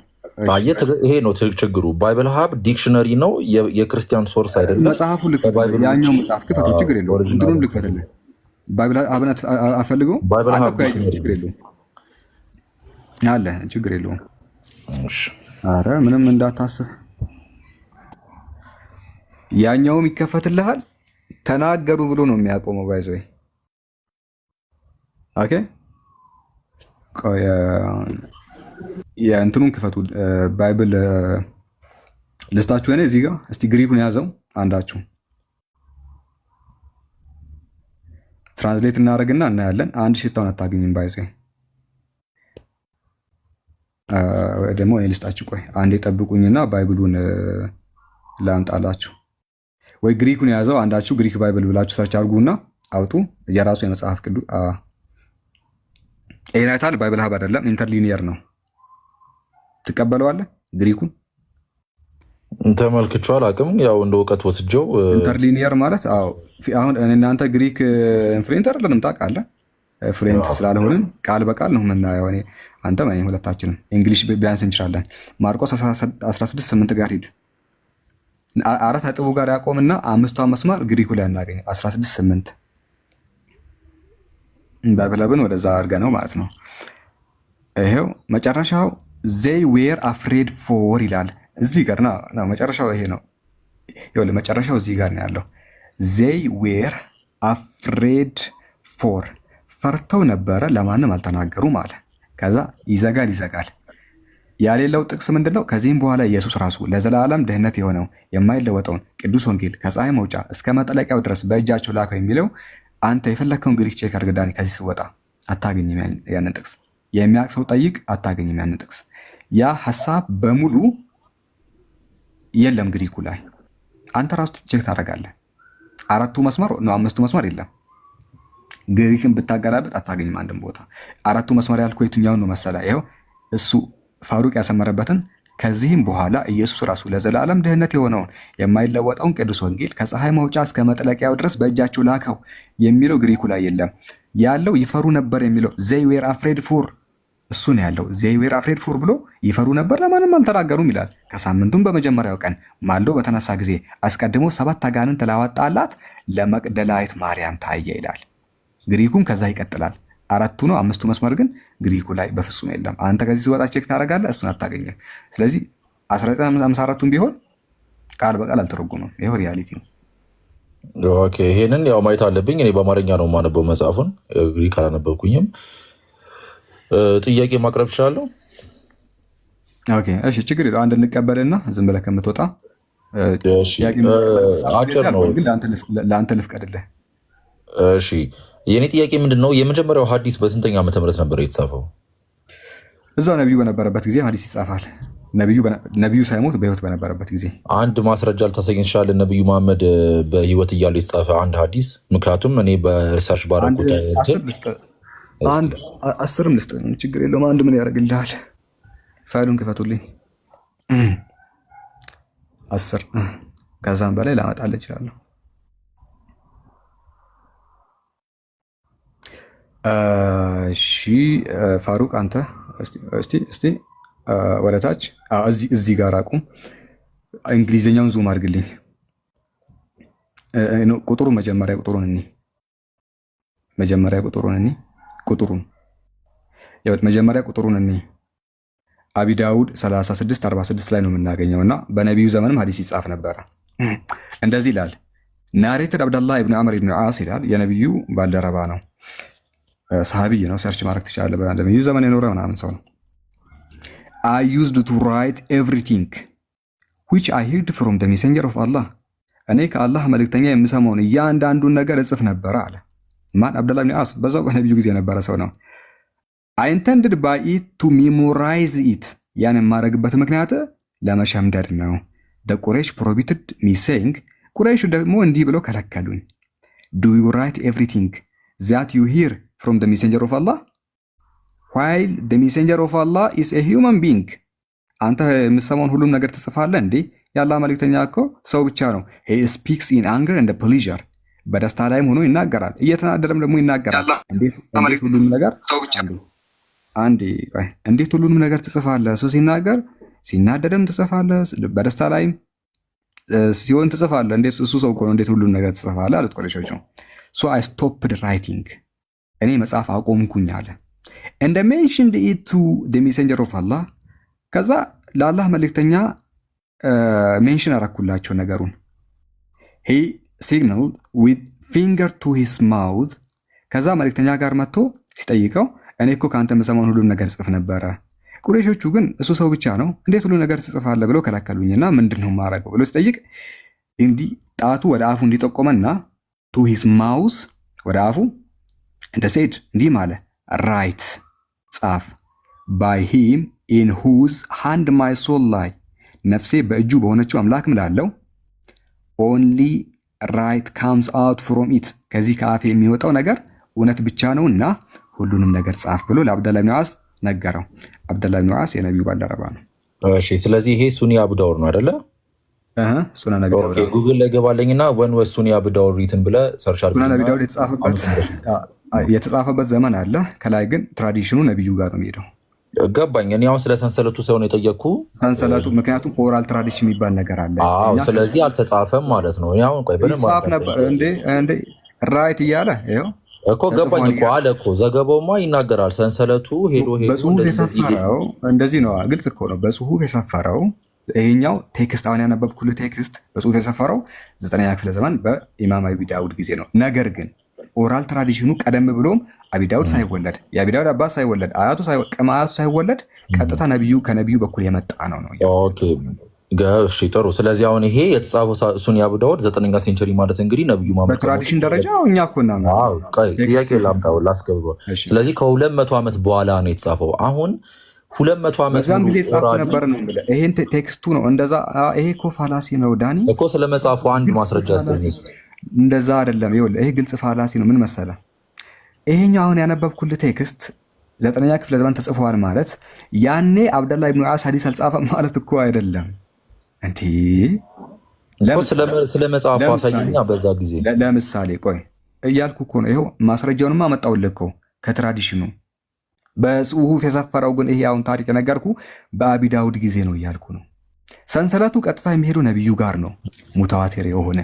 ይሄ ነው ችግሩ። ባይብል ሀብ ዲክሽነሪ ነው፣ የክርስቲያን ሶርስ አይደለም። መጽሐፉ ልክፈትልህ፣ ያኛው መጽሐፍ ክፈቱ፣ ችግር የለውም። እንትኑን ልክፈትልህ። ባይብል ሀብን አፈልገው ችግር የለውም አለ፣ ችግር የለውም። አረ ምንም እንዳታስብ፣ ያኛውም ይከፈትልሃል። ተናገሩ ብሎ ነው የሚያቆመው። ባይዘይ ኦኬ የእንትኑን ክፈቱ። ባይብል ልስጣችሁ እኔ እዚህ ጋር። እስቲ ግሪኩን ያዘው አንዳችሁ፣ ትራንስሌት እናደርግና እናያለን። አንድ ሽታውን አታገኝም። ባይዘይ ደግሞ እኔ ልስጣችሁ። ቆይ አንዴ ጠብቁኝና ባይብሉን ላምጣላችሁ። ወይ ግሪኩን ያዘው አንዳችሁ፣ ግሪክ ባይብል ብላችሁ ሰርች አድርጉና አውጡ። የራሱ የመጽሐፍ ቅዱስ ኤናይታል ባይብል ሀብ አይደለም፣ ኢንተርሊኒየር ነው። ትቀበለዋለህ? ግሪኩን ተመልክቼው አላውቅም፣ ያው እንደ እውቀት ወስጀው። ኢንተርሊኒየር ማለት አሁን እናንተ ግሪክ ፍሉዌንት አይደለንም ታውቃለህ። ፍሉዌንት ስላልሆንን ቃል በቃል ነው የምናየው። አንተ ሁለታችንም እንግሊሽ ቢያንስ እንችላለን። ማርቆስ 16:8 ጋር ሂድ። 4 ነጥቡ ጋር ያቆምና 5ቷን መስማር ግሪኩ ላይ እናገኝ 16:8 ባይብልን ወደዛ አድርገ ነው ማለት ነው። ይሄው መጨረሻው they were afraid for ይላል እዚህ ጋር ነው መጨረሻው። ይሄ ነው ይኸውልህ፣ መጨረሻው እዚህ ጋር ነው ያለው። they were afraid for ፈርተው ነበረ፣ ለማንም አልተናገሩም አለ። ከዛ ይዘጋል። ያሌለው ጥቅስ ምንድነው? ከዚህም በኋላ ኢየሱስ ራሱ ለዘላለም ድህነት የሆነው የማይለወጠውን ቅዱስ ወንጌል ከፀሐይ መውጫ እስከ መጥለቂያው ድረስ በእጃቸው ላከው የሚለው አንተ የፈለግከውን ግሪክ ቼክ አድርግ ዳኒ። ከዚህ ስወጣ አታገኝም ያንን ጥቅስ። የሚያውቅ ሰው ጠይቅ፣ አታገኝም ያንን ጥቅስ። ያ ሀሳብ በሙሉ የለም ግሪኩ ላይ። አንተ ራሱ ቼክ ታደርጋለህ። 4ቱ መስመር ነው 5ቱ መስመር የለም። ግሪክን ብታገላብጥ አታገኝም አንድም ቦታ። 4ቱ መስመር ያልኩ የትኛውን ነው መሰለህ? ይኸው እሱ ፋሩቅ ያሰመረበትን ከዚህም በኋላ ኢየሱስ ራሱ ለዘላለም ድህነት የሆነውን የማይለወጠውን ቅዱስ ወንጌል ከፀሐይ መውጫ እስከ መጥለቂያው ድረስ በእጃቸው ላከው የሚለው ግሪኩ ላይ የለም። ያለው ይፈሩ ነበር የሚለው they were afraid for እሱ ነው ያለው። they were afraid for ብሎ ይፈሩ ነበር፣ ለማንም አልተናገሩም ይላል። ከሳምንቱም በመጀመሪያው ቀን ማልዶ በተነሳ ጊዜ አስቀድሞ 7 አጋንንት ላወጣላት ለመቅደላዊት ማርያም ታየ ይላል። ግሪኩም ከዛ ይቀጥላል። 4ቱ ነው 5ቱ መስመር ግን ግሪኩ ላይ በፍጹም የለም። አንተ ከዚህ ሲወጣ ቼክ ታደርጋለህ፣ እሱን አታገኝም። ስለዚህ 1954ቱም ቢሆን ቃል በቃል አልተረጉምም። ይሄው ሪያሊቲ ነው። ኦኬ ይሄንን ያው ማየት አለብኝ። እኔ በአማርኛ ነው የማነበው መጽሐፉን፣ ግሪክ አላነበብኩኝም። ጥያቄ ማቅረብ እችላለሁ? ኦኬ እሺ፣ ችግር የለውም። አንድ እንቀበልና ዝም ብለህ ከምትወጣ አጭር ነው፣ ግን ለአንተ ልፍቀድልህ። እሺ የእኔ ጥያቄ ምንድን ነው? የመጀመሪያው ሐዲስ በስንተኛ ዓመተ ምህረት ነበር የተጻፈው? እዛው ነቢዩ በነበረበት ጊዜ ሐዲስ ይጻፋል። ነቢዩ ሳይሞት በህይወት በነበረበት ጊዜ። አንድ ማስረጃ ልታሳየን ትችላለህ? ነቢዩ መሐመድ በህይወት እያሉ የተጻፈ አንድ ሐዲስ? ምክንያቱም እኔ በሪሰርች ባደረኩት አስርም ልስጥ፣ ችግር የለውም። አንድ ምን ያደርግልሃል? ፋይሉን ክፈቱልኝ። 10 ከዛም በላይ ላመጣልህ እችላለሁ። እሺ ፋሩቅ አንተ እስቲ ወደታች እዚህ ጋር አቁም። እንግሊዝኛውን ዙም አድርግልኝ። ቁጥሩን መጀመሪያ ቁጥሩን እኔ አቢ ዳውድ 3646 ላይ ነው የምናገኘው እና በነቢዩ ዘመንም ሐዲስ ይጻፍ ነበረ። እንደዚህ ይላል። ናሬትድ አብደላህ ኢብኑ ዐምር ኢብኑ ዓስ ይላል። የነቢዩ ባልደረባ ነው፣ ሰሃቢይ ነው። ሰርች ማድረግ ትችላለህ። በነቢዩ ዘመን የኖረ ምናምን ሰው ነው። I used to write everything which I heard from the messenger of Allah. እኔ ከአላህ መልእክተኛ የምሰማውን እያንዳንዱን ነገር እጽፍ ነበረ አለ። ማን? አብደላህ ኢብኑ ዓስ። በዛው በነቢዩ ጊዜ የነበረ ሰው ነው። I intended by it to memorize it. ያን የማደርግበት ምክንያት ለመሸምደድ ነው። The Quraysh prohibited me saying, ቁረይሽ ደግሞ እንዲህ ብለው ከለከሉኝ። Do you write everything that you hear from the messenger of Allah? While the messenger of Allah is a human being. አንተ የምትሰማውን ሁሉም ነገር ትጽፋለህ እንዴ? የአላህ መልእክተኛ እኮ ሰው ብቻ ነው። He speaks in anger and pleasure. በደስታ ላይም ሆኖ ይናገራል፣ እየተናደደም ደግሞ ይናገራል። እንዴት ሁሉንም ነገር ሰው ብቻ ነው? አንዴ ቆይ፣ እንዴት ሁሉንም ነገር ትጽፋለህ? እሱ ሲናገር ሲናደድም ትጽፋለህ፣ በደስታ ላይም ሲሆን ትጽፋለህ። እንዴት እሱ ሰው እኮ ነው፣ እንዴት ሁሉንም ነገር ትጽፋለህ አሉት ቁረይሾች። So I stopped writing. እኔ መጽሐፍ አቆምኩኝ አለ። And I mentioned it to the messenger of Allah. ከዛ ለአላህ መልእክተኛ ሜንሽን አረኩላቸው ነገሩን። He signaled with finger to his mouth. ከዛ መልእክተኛ ጋር መጥቶ ሲጠይቀው እኔ እኮ ከአንተ የምሰማውን ሁሉም ነገር ጽፍ ነበረ። ቁረይሾቹ ግን እሱ ሰው ብቻ ነው እንዴት ሁሉ ነገር ትጽፋለህ ብለው ከለከሉኝና ምንድነው ማረገው ብሎ ሲጠይቅ እንዲህ ጣቱ ወደ አፉ እንዲጠቆመና to his mouth ወደ አፉ እንደ ሴድ እንዲህ ማለ ራይት ጻፍ by him in whose hand my soul lie ነፍሴ በእጁ በሆነችው አምላክ ምላለው only right comes out from it ከዚህ ከአፌ የሚወጣው ነገር እውነት ብቻ ነውና ሁሉንም ነገር ጻፍ ብሎ ለአብደላህ ኢብኑ ዓስ ነገረው። አብደላህ ኢብኑ ዓስ የነቢዩ ባልደረባ ነው። እሺ ስለዚህ ይሄ ሱኒ አቡ ዳውድ ነው አይደለ? ሱነን አቢ ዳውድ ጉግል ላይ ገባለኝና when was ሱኒ አቡ ዳውድ written ብለህ ሰርች አድርገህ ሱነን አቢ ዳውድ የተጻፈበት ዘመን አለ። ከላይ ግን ትራዲሽኑ ነቢዩ ጋር ነው የሚሄደው። ገባኝ። እኔ አሁን ስለ ሰንሰለቱ ሳይሆን የጠየቅኩ ሰንሰለቱ፣ ምክንያቱም ኦራል ትራዲሽን የሚባል ነገር አለ። ስለዚህ አልተጻፈም ማለት ነው። እኔ አሁን ቆይ በደንብ ይጻፍ ነበር እንዴ ራይት እያለ ይኸው እኮ ገባኝ እኮ አለ እኮ ዘገባውማ ይናገራል። ሰንሰለቱ ሄዶ በጽሁፍ የሰፈረው እንደዚህ ነው። ግልጽ እኮ ነው። በጽሁፍ የሰፈረው ይሄኛው ቴክስት አሁን ያነበብኩልህ ቴክስት በጽሁፍ የሰፈረው 9ኛ ክፍለ ዘመን በኢማም አቢ ዳውድ ጊዜ ነው። ነገር ግን ኦራል ትራዲሽኑ ቀደም ብሎም አቢ ዳውድ ሳይወለድ የአቢ ዳውድ አባት ሳይወለድ ቅማያቱ ሳይወለድ ቀጥታ ከነቢዩ በኩል የመጣ ነው። ኦኬ እሺ ጥሩ። ስለዚህ አሁን ይሄ የተጻፈው ሱኒ አቡ ዳውድ 9ኛ ሴንቸሪ ማለት እንግዲህ ነብዩ ማመድ በትራዲሽን ደረጃ እኛ እኮ ነው። ጥያቄ ላምጣው ላስገብሮ። ስለዚህ ከ200 ዓመት በኋላ ነው የተጻፈው። አሁን 200 ዓመት በዛም ጊዜ ጻፍ ነበር ነው ብለ ይሄን ቴክስቱ ነው እንደዛ። ይሄ እኮ ፋላሲ ነው ዳኒ እኮ ስለመጻፉ አንድ ማስረጃ አስተኝስ እንደዛ አይደለም። ይኸውልህ ይሄ ግልጽ ፋላሲ ነው። ምን መሰለህ ይሄኛው አሁን ያነበብኩልህ ቴክስት 9ኛ ክፍለ ዘመን ተጽፏል ማለት ያኔ አብደላህ ኢብኑ ዓስ ሐዲስ አልጻፈም ማለት እኮ አይደለም። እንዴ ስለመጽሐፉ አሳየኛ በዛ ጊዜ ለምሳሌ ቆይ እያልኩ እኮ ነው። ይኸው ማስረጃውንማ አመጣሁልህ እኮ ከትራዲሽኑ በጽሁፍ የሰፈረው ግን ይሄ አሁን ታሪክ ነገርኩ በአቢ ዳውድ ጊዜ ነው እያልኩ ነው። ሰንሰለቱ ቀጥታ የሚሄዱ ነቢዩ ጋር ነው ሙተዋቲር የሆነ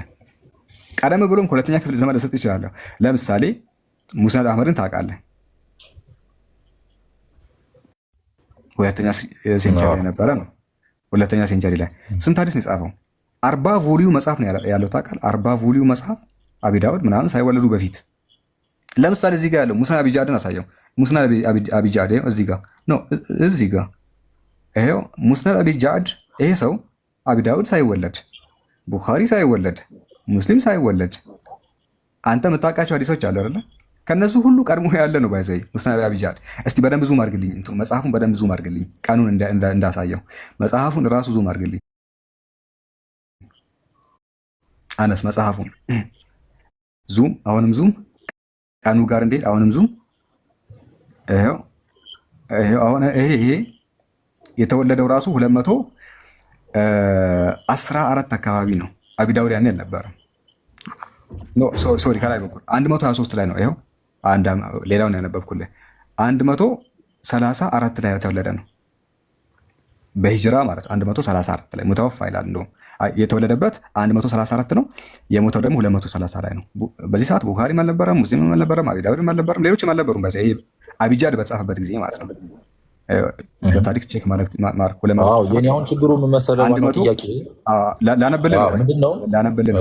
ቀደም ብሎም ከ2ኛ ክፍለ ዘመን ልሰጥ ይችላለሁ። ለምሳሌ ሙስነድ አህመድን ታውቃለህ? 2ኛ ሴንቸሪ የነበረ ነው። 2ኛ ሴንቸሪ ላይ ስንት ሐዲስ ነው የጻፈው? 40 ቮሊዩም መጽሐፍ ነው ያለው ታውቃለህ? 40 ቮሊዩም መጽሐፍ አቢ ዳውድ ምናምን ሳይወለዱ በፊት። ለምሳሌ እዚህ ጋር ያለው ሙስነድ አቢ ጃዕድን አሳየው። ሙስነድ አቢ ጃዕድ እዚህ ጋር ነው። እዚህ ጋር ይሄው ሙስነድ አቢ ጃዕድ። ይሄ ሰው አቢ ዳውድ ሳይወለድ፣ ቡኻሪ ሳይወለድ፣ ሙስሊም ሳይወለድ አንተ የምታውቃቸው ሀዲሶች አሉ አይደለ? ከነሱ ሁሉ ቀድሞ ያለ ነው። ባይዘይ ሙስነድ አቢ ጃዕድ። እስቲ በደንብ ዙም አድርግልኝ፣ መጽሐፉን በደንብ ዙም አድርግልኝ፣ ቀኑን እንዳሳየው መጽሐፉን ራሱ ዙም አድርግልኝ። አነስ መጽሐፉን ዙም፣ አሁንም ዙም፣ ቀኑ ጋር እንዴት አሁንም ዙም። ይሄው አሁን ይሄ የተወለደው ራሱ 214 አካባቢ ነው። አቢ ዳውድ ያኔ አልነበረም። ሶሪ ከላይ በኩል 123 ላይ ነው። ይሄው ሌላውን ያነበብኩልህ 134 ላይ የተወለደ ነው በሂጅራ ማለት 134 ላይ ሙተወፋ ይላል። እንደውም የተወለደበት 134 ነው፣ የሞተው ደግሞ 230 ላይ ነው። በዚህ ሰዓት ቡኻሪም አልነበረም፣ ሙስሊምም አልነበረም፣ አቢ ዳውድም አልነበረም፣ ሌሎችም አልነበሩም። አቢ ጃዕድ በተጻፈበት ጊዜ ማለት ነው። በታሪክ ቼክ ማርክ አሁን ችግሩ ምን መሰለህ? ላነብልህ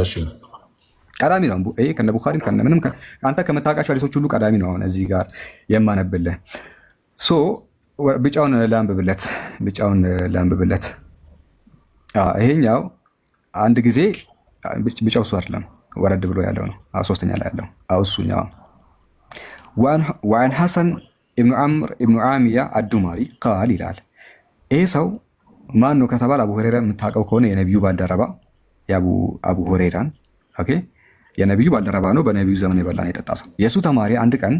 ቀዳሚ ነው። ይሄ ከነ ቡኻሪም ከነ ምንም አንተ ከምታውቃቸው ሀዲሶች ሁሉ ቀዳሚ ነው። አሁን እዚህ ጋር የማነብልህ ብጫውን ላንብብለት። ይሄኛው አንድ ጊዜ ብጫው እሱ አይደለም፣ ወረድ ብሎ ያለው ነው። ሶስተኛ ላይ ያለው እሱኛው ወአን ሐሰን ኢብኑ ዐምር ኢብኑ ዓሚያ አዱማሪ ቃል ይላል። ይሄ ሰው ማን ነው ከተባለ አቡ ሁረይራ የምታውቀው ከሆነ የነቢዩ ባልደረባ የአቡ ሁረይራን የነቢዩ ባልደረባ ነው። በነቢዩ ዘመን የበላን የጠጣ ሰው የእሱ ተማሪ አንድ ቀን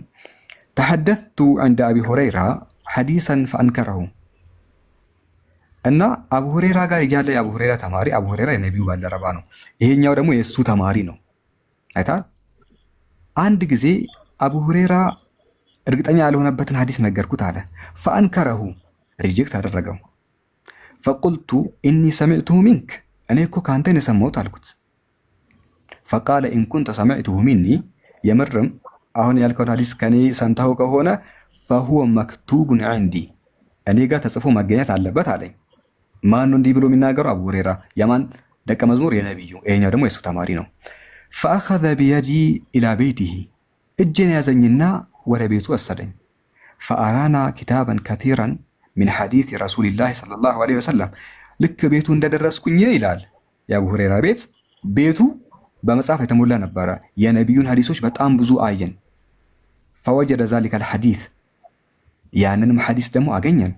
ተሐደቱ ዐንደ አቢ ሁረይራ ሐዲሰን ፈአንከረሁ እና አቡ ሁረይራ ጋር እያለ የአቡ ሁረይራ ተማሪ አቡ ሁረይራ የነቢዩ ባልደረባ ነው። ይሄኛው ደግሞ የእሱ ተማሪ ነው። አይታል። አንድ ጊዜ አቡ ሁረይራ እርግጠኛ ያልሆነበትን ሐዲስ ነገርኩት አለ። ፈአንከረሁ ሪጀክት አደረገው። ፈቁልቱ ኢኒ ሰሚዕቱሁ ሚንክ እኔ እኮ ከአንተን የሰማሁት አልኩት። ፈቃለ ኢንኩንተ ሰሚዕቱሁ ሚኒ የምርም አሁን ያልከውን ሐዲስ ከኔ ሰምተኸው ከሆነ ፈሁወ መክቱቡን ዐንዲ እኔ ጋር ተጽፎ መገኘት አለበት አለኝ። ማን ነው እንዲህ ብሎ የሚናገረው? አቡ ሁረይራ። የማን ደቀ መዝሙር? የነቢዩ። ይሄኛው ደግሞ የእሱ ተማሪ ነው። ፈአኸዘ ቢየዲ ኢላ ቤቲሂ እጄን ያዘኝና ወደ ቤቱ ወሰደኝ። ፈአራና ኪታበን ከቲራን ሚን ሐዲስ ረሱሊላህ ሰለላሁ ዐለይሂ ወሰለም። ልክ ቤቱ እንደደረስኩኝ ይላል የአቡ ሁረይራ ቤቱ በመጽሐፍ የተሞላ ነበረ። የነቢዩን ሐዲሶች በጣም ብዙ አየን። ፈወጀደ ዛሊከል ሐዲስ ያንንም ሐዲስ ደግሞ አገኘን።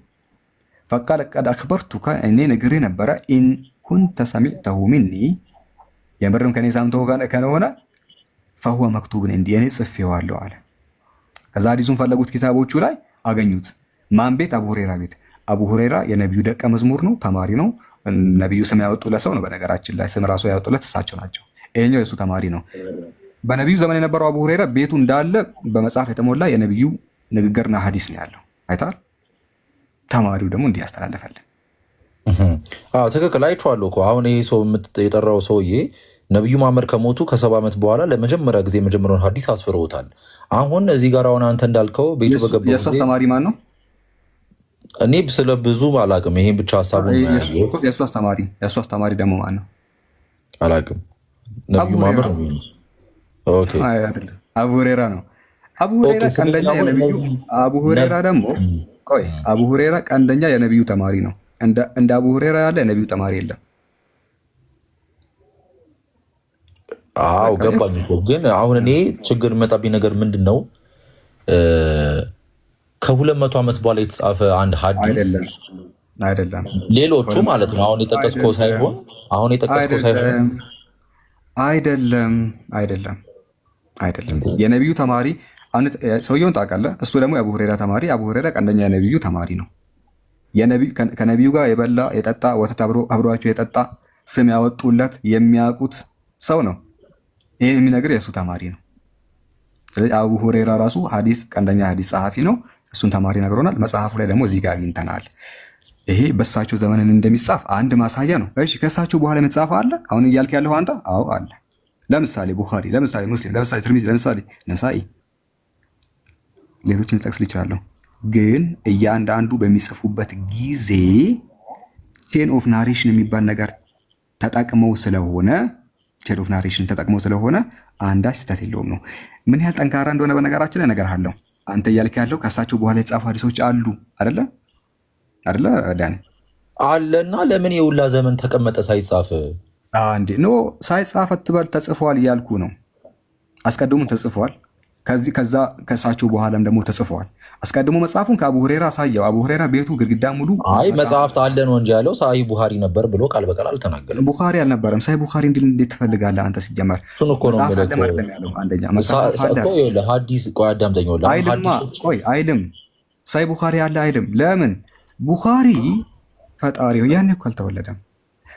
ፈቃለ ቀድ አክበርቱከ እኔ ነግሬ ነበረ ኢን ኩንተ ሰሚዕተሁ ሚኒ የምርም ከኔ ሰምተው ከሆነ ፈሁወ መክቱብን እንዲ እኔ ጽፌዋለሁ አለ። ከዛ ሐዲሱን ፈለጉት፣ ኪታቦቹ ላይ አገኙት። ማን ቤት? አቡ ሁረይራ ቤት። አቡ ሁረይራ የነቢዩ ደቀ መዝሙር ነው፣ ተማሪ ነው። ነቢዩ ስም ያወጡለት ሰው ነው። በነገራችን ላይ ስም ራሱ ያወጡለት እሳቸው ናቸው። ይሄኛው የእሱ ተማሪ ነው። በነቢዩ ዘመን የነበረው አቡ ሁረይራ ቤቱ እንዳለ በመጽሐፍ የተሞላ የነቢዩ ንግግርና ሐዲስ ነው ያለው። አይታል። ተማሪው ደግሞ እንዲህ ያስተላለፈልን። ትክክል አይቼዋለሁ እኮ አሁን ይሄ ሰው የጠራው ሰውዬ ነቢዩ መሐመድ ከሞቱ ከ70 ዓመት በኋላ ለመጀመሪያ ጊዜ የመጀመሪያውን ሐዲስ አስፍረውታል። አሁን እዚህ ጋር አሁን አንተ እንዳልከው ቤቱ በገባ የእሱ አስተማሪ ማን ነው? እኔ ስለ ብዙ አላውቅም። ይሄን ብቻ ሀሳቡን የእሱ አስተማሪ ደግሞ ማን ነው? አላውቅም። ነቢዩ መሐመድ ነው። ኦኬ አይደለም፣ አቡ ሁረይራ ነው። አቡ ሁረይራ ቀንደኛ የነቢዩ አቡ ሁረይራ ደግሞ አቡ ሁረይራ ቀንደኛ የነቢዩ ተማሪ ነው። እንደ አቡ ሁረይራ ያለ የነቢዩ ተማሪ የለም። አዎ ገባኝ እኮ። ግን አሁን እኔ ችግር መጣብኝ ነገር ምንድን ነው? ከ200 ዓመት በኋላ የተጻፈ አንድ ሐዲስ አይደለም። ሌሎቹ ማለት ነው አሁን የጠቀስከው ሳይሆን አይደለም። የነቢዩ ተማሪ ሰውየውን ታውቃለህ? እሱ ደግሞ የአቡ ሁረይራ ተማሪ። አቡ ሁረይራ ቀንደኛ የነቢዩ ተማሪ ነው። ከነቢዩ ጋር የበላ የጠጣ ወተት አብሯቸው የጠጣ ስም ያወጡለት የሚያውቁት ሰው ነው። ይህን የሚነግር የእሱ ተማሪ ነው። ስለዚህ አቡ ሁረይራ ራሱ ቀንደኛ ሐዲስ ጸሐፊ ነው። እሱን ተማሪ ነግሮናል። መጽሐፉ ላይ ደግሞ እዚህ ጋር አግኝተናል። ይሄ በእሳቸው ዘመንን እንደሚጻፍ አንድ ማሳያ ነው። እሺ ከእሳቸው በኋላ የተጻፈ አለ አሁን እያልክ ያለው አንተ? አዎ አለ። ለምሳሌ ቡኻሪ፣ ለምሳሌ ሙስሊም፣ ለምሳሌ ትርሚዚ፣ ለምሳሌ ነሳኢ፣ ሌሎችን ልጠቅስ እችላለሁ። ግን እያንዳንዱ በሚጽፉበት ጊዜ ቼን ኦፍ ናሬሽን የሚባል ነገር ተጠቅመው ስለሆነ ቼን ኦፍ ናሬሽን ተጠቅሞ ስለሆነ አንዳች ስህተት የለውም ነው። ምን ያህል ጠንካራ እንደሆነ በነገራችን ላይ እነግርሃለሁ። አንተ እያልክ ያለው ከእሳቸው በኋላ የተጻፉ ሀዲሶች አሉ አይደለ ዳኒ? አለና ለምን የውላ ዘመን ተቀመጠ ሳይጻፍ? እንዴ ኖ ሳይጻፍ አትበል፣ ተጽፏል እያልኩ ነው። አስቀድሞ ተጽፏል። ከዛ ከእሳቸው በኋላም ደግሞ ተጽፈዋል። አስቀድሞ መጽሐፉን ከአቡ ሁሬራ አሳየው። አቡ ሁሬራ ቤቱ ግድግዳ ሙሉ አይ መጽሐፍት አለ ነው እንጂ ያለው ሳሂህ ቡኻሪ ነበር ብሎ ቃል በቃል አልተናገረም። ቡኻሪ አልነበረም። ሳሂህ ቡኻሪ እንዴት ትፈልጋለህ አንተ? ሲጀመር እሱን እኮ ነው ያለው። አንደኛ ሐዲስ ቆይ አዳምጠኝ። አይልም ሳሂህ ቡኻሪ አለ አይልም። ለምን ቡኻሪ ፈጣሪው ያን እኮ አልተወለደም።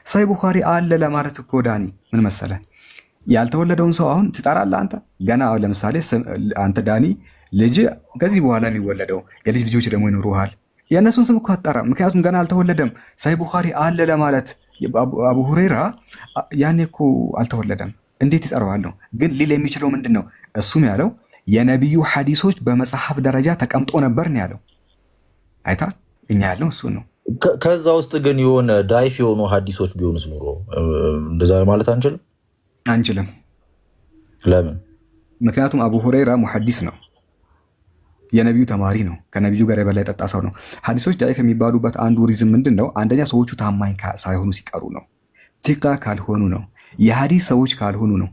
ሳሂህ ቡኻሪ አለ ለማለት እኮ ዳኒ ምን መሰለህ፣ ያልተወለደውን ሰው አሁን ትጠራለህ አንተ ገና። አሁን ለምሳሌ አንተ ዳኒ ልጅ ከዚህ በኋላ የሚወለደው የልጅ ልጆች ደግሞ ይኖሩሃል፣ የእነሱን ስም እኮ አትጠራም፣ ምክንያቱም ገና አልተወለደም። ሳሂህ ቡኻሪ አለ ለማለት አቡ ሁሬራ ያኔ እኮ አልተወለደም፣ እንዴት ይጠራዋለሁ? ግን ሊል የሚችለው ምንድን ነው? እሱም ያለው የነቢዩ ሐዲሶች በመጽሐፍ ደረጃ ተቀምጦ ነበር ነው ያለው። አይታ እኛ ያለው እሱን ነው። ከዛ ውስጥ ግን የሆነ ዳይፍ የሆኑ ሐዲሶች ቢሆንስ ኑሮ እንደዛ ማለት አንችልም። ለምን? ምክንያቱም አቡ ሁሬራ ሙሐዲስ ነው፣ የነቢዩ ተማሪ ነው፣ ከነቢዩ ጋር የበላ የጠጣ ሰው ነው። ሐዲሶች ዳይፍ የሚባሉበት አንዱ ሪዝም ምንድን ነው? አንደኛ ሰዎቹ ታማኝ ሳይሆኑ ሲቀሩ ነው። ቲቃ ካልሆኑ ነው። የሐዲስ ሰዎች ካልሆኑ ነው።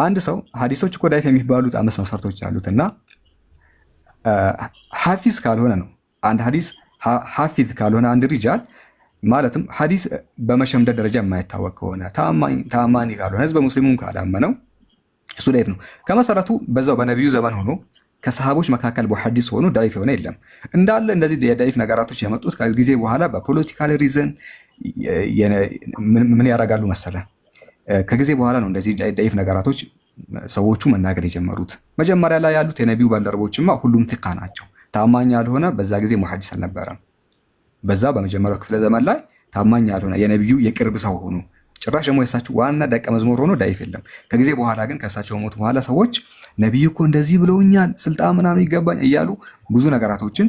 አንድ ሰው ሐዲሶች እኮ ዳይፍ የሚባሉት 5 መስፈርቶች አሉት እና ሐፊዝ ካልሆነ ነው። አንድ ሐዲስ ሐፊዝ ካልሆነ አንድ ሪጃል ማለትም ሐዲስ በመሸምደድ ደረጃ የማይታወቅ ከሆነ ታማኝ ካልሆነ ህዝበ ሙስሊሙን ካላመነው እሱ ዳይፍ ነው። ከመሰረቱ በዛው በነቢዩ ዘመን ሆኖ ከሰሃቦች መካከል በሐዲስ ሆኖ ዳይፍ የሆነ የለም። እንዳለ እንደዚህ የዳይፍ ነገራቶች የመጡት ከጊዜ በኋላ በፖለቲካል ሪዝን ምን ያደርጋሉ መሰለ፣ ከጊዜ በኋላ ነው እንደዚህ ዳይፍ ነገራቶች ሰዎቹ መናገር የጀመሩት። መጀመሪያ ላይ ያሉት የነቢዩ ባልደረቦችማ ሁሉም ትካ ናቸው። ታማኝ ያልሆነ በዛ ጊዜ ሙሐዲስ አልነበረም። በዛ በመጀመሪያው ክፍለ ዘመን ላይ ታማኝ ያልሆነ የነቢዩ የቅርብ ሰው ሆኖ ጭራሽ ደግሞ የእሳቸው ዋና ደቀ መዝሙር ሆኖ ዳይፍ የለም። ከጊዜ በኋላ ግን ከእሳቸው ሞት በኋላ ሰዎች ነቢዩ እኮ እንደዚህ ብለውኛል፣ ስልጣን ምናምን ይገባኝ እያሉ ብዙ ነገራቶችን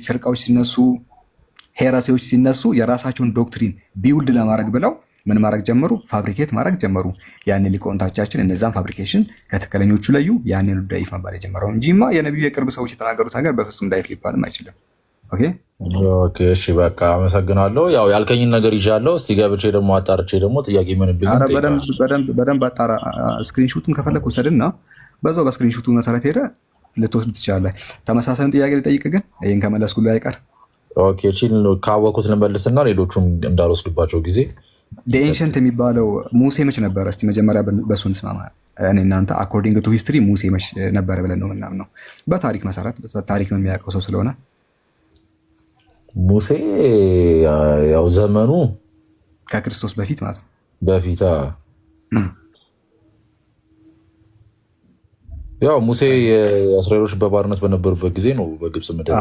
ፍርቃዎች ሲነሱ፣ ሄረሴዎች ሲነሱ የራሳቸውን ዶክትሪን ቢውልድ ለማድረግ ብለው ምን ማድረግ ጀመሩ? ፋብሪኬት ማድረግ ጀመሩ። ያን ሊቆንታቻችን እነዛን ፋብሪኬሽን ከትክክለኞቹ ለዩ። ያንን ዳይፍ መባል የጀመረው እንጂማ የነቢዩ የቅርብ ሰዎች የተናገሩት ነገር በፍጹም ዳይፍ ሊባልም አይችልም። ኦኬ እሺ በቃ አመሰግናለሁ። ያው ያልከኝን ነገር ይዣለሁ። እስቲ ገብቼ ደግሞ አጣርቼ ደግሞ ጥያቄ ምን በደንብ አጣራ። ስክሪንሹትም ከፈለክ ውሰድና በዛው በስክሪንሹቱ መሰረት ሄደ ልትወስድ ትችላለህ። ተመሳሳዩን ጥያቄ ልጠይቅ ግን ይህን ከመለስኩ አይቀር ካወኩት ልመልስና ሌሎቹም እንዳልወስድባቸው ጊዜ ኤንሸንት የሚባለው ሙሴ መች ነበረ? እስቲ መጀመሪያ በእሱ እንስማማ። እኔ እናንተ አኮርዲንግ ቱ ሂስትሪ ሙሴ መች ነበረ ብለን ነው ምናምነው። በታሪክ መሰረት ታሪክ የሚያውቀው ሰው ስለሆነ ሙሴ ያው ዘመኑ ከክርስቶስ በፊት ማለት ነው። በፊት ያው ሙሴ የእስራኤሎች በባርነት በነበሩበት ጊዜ ነው በግብፅ ምድር።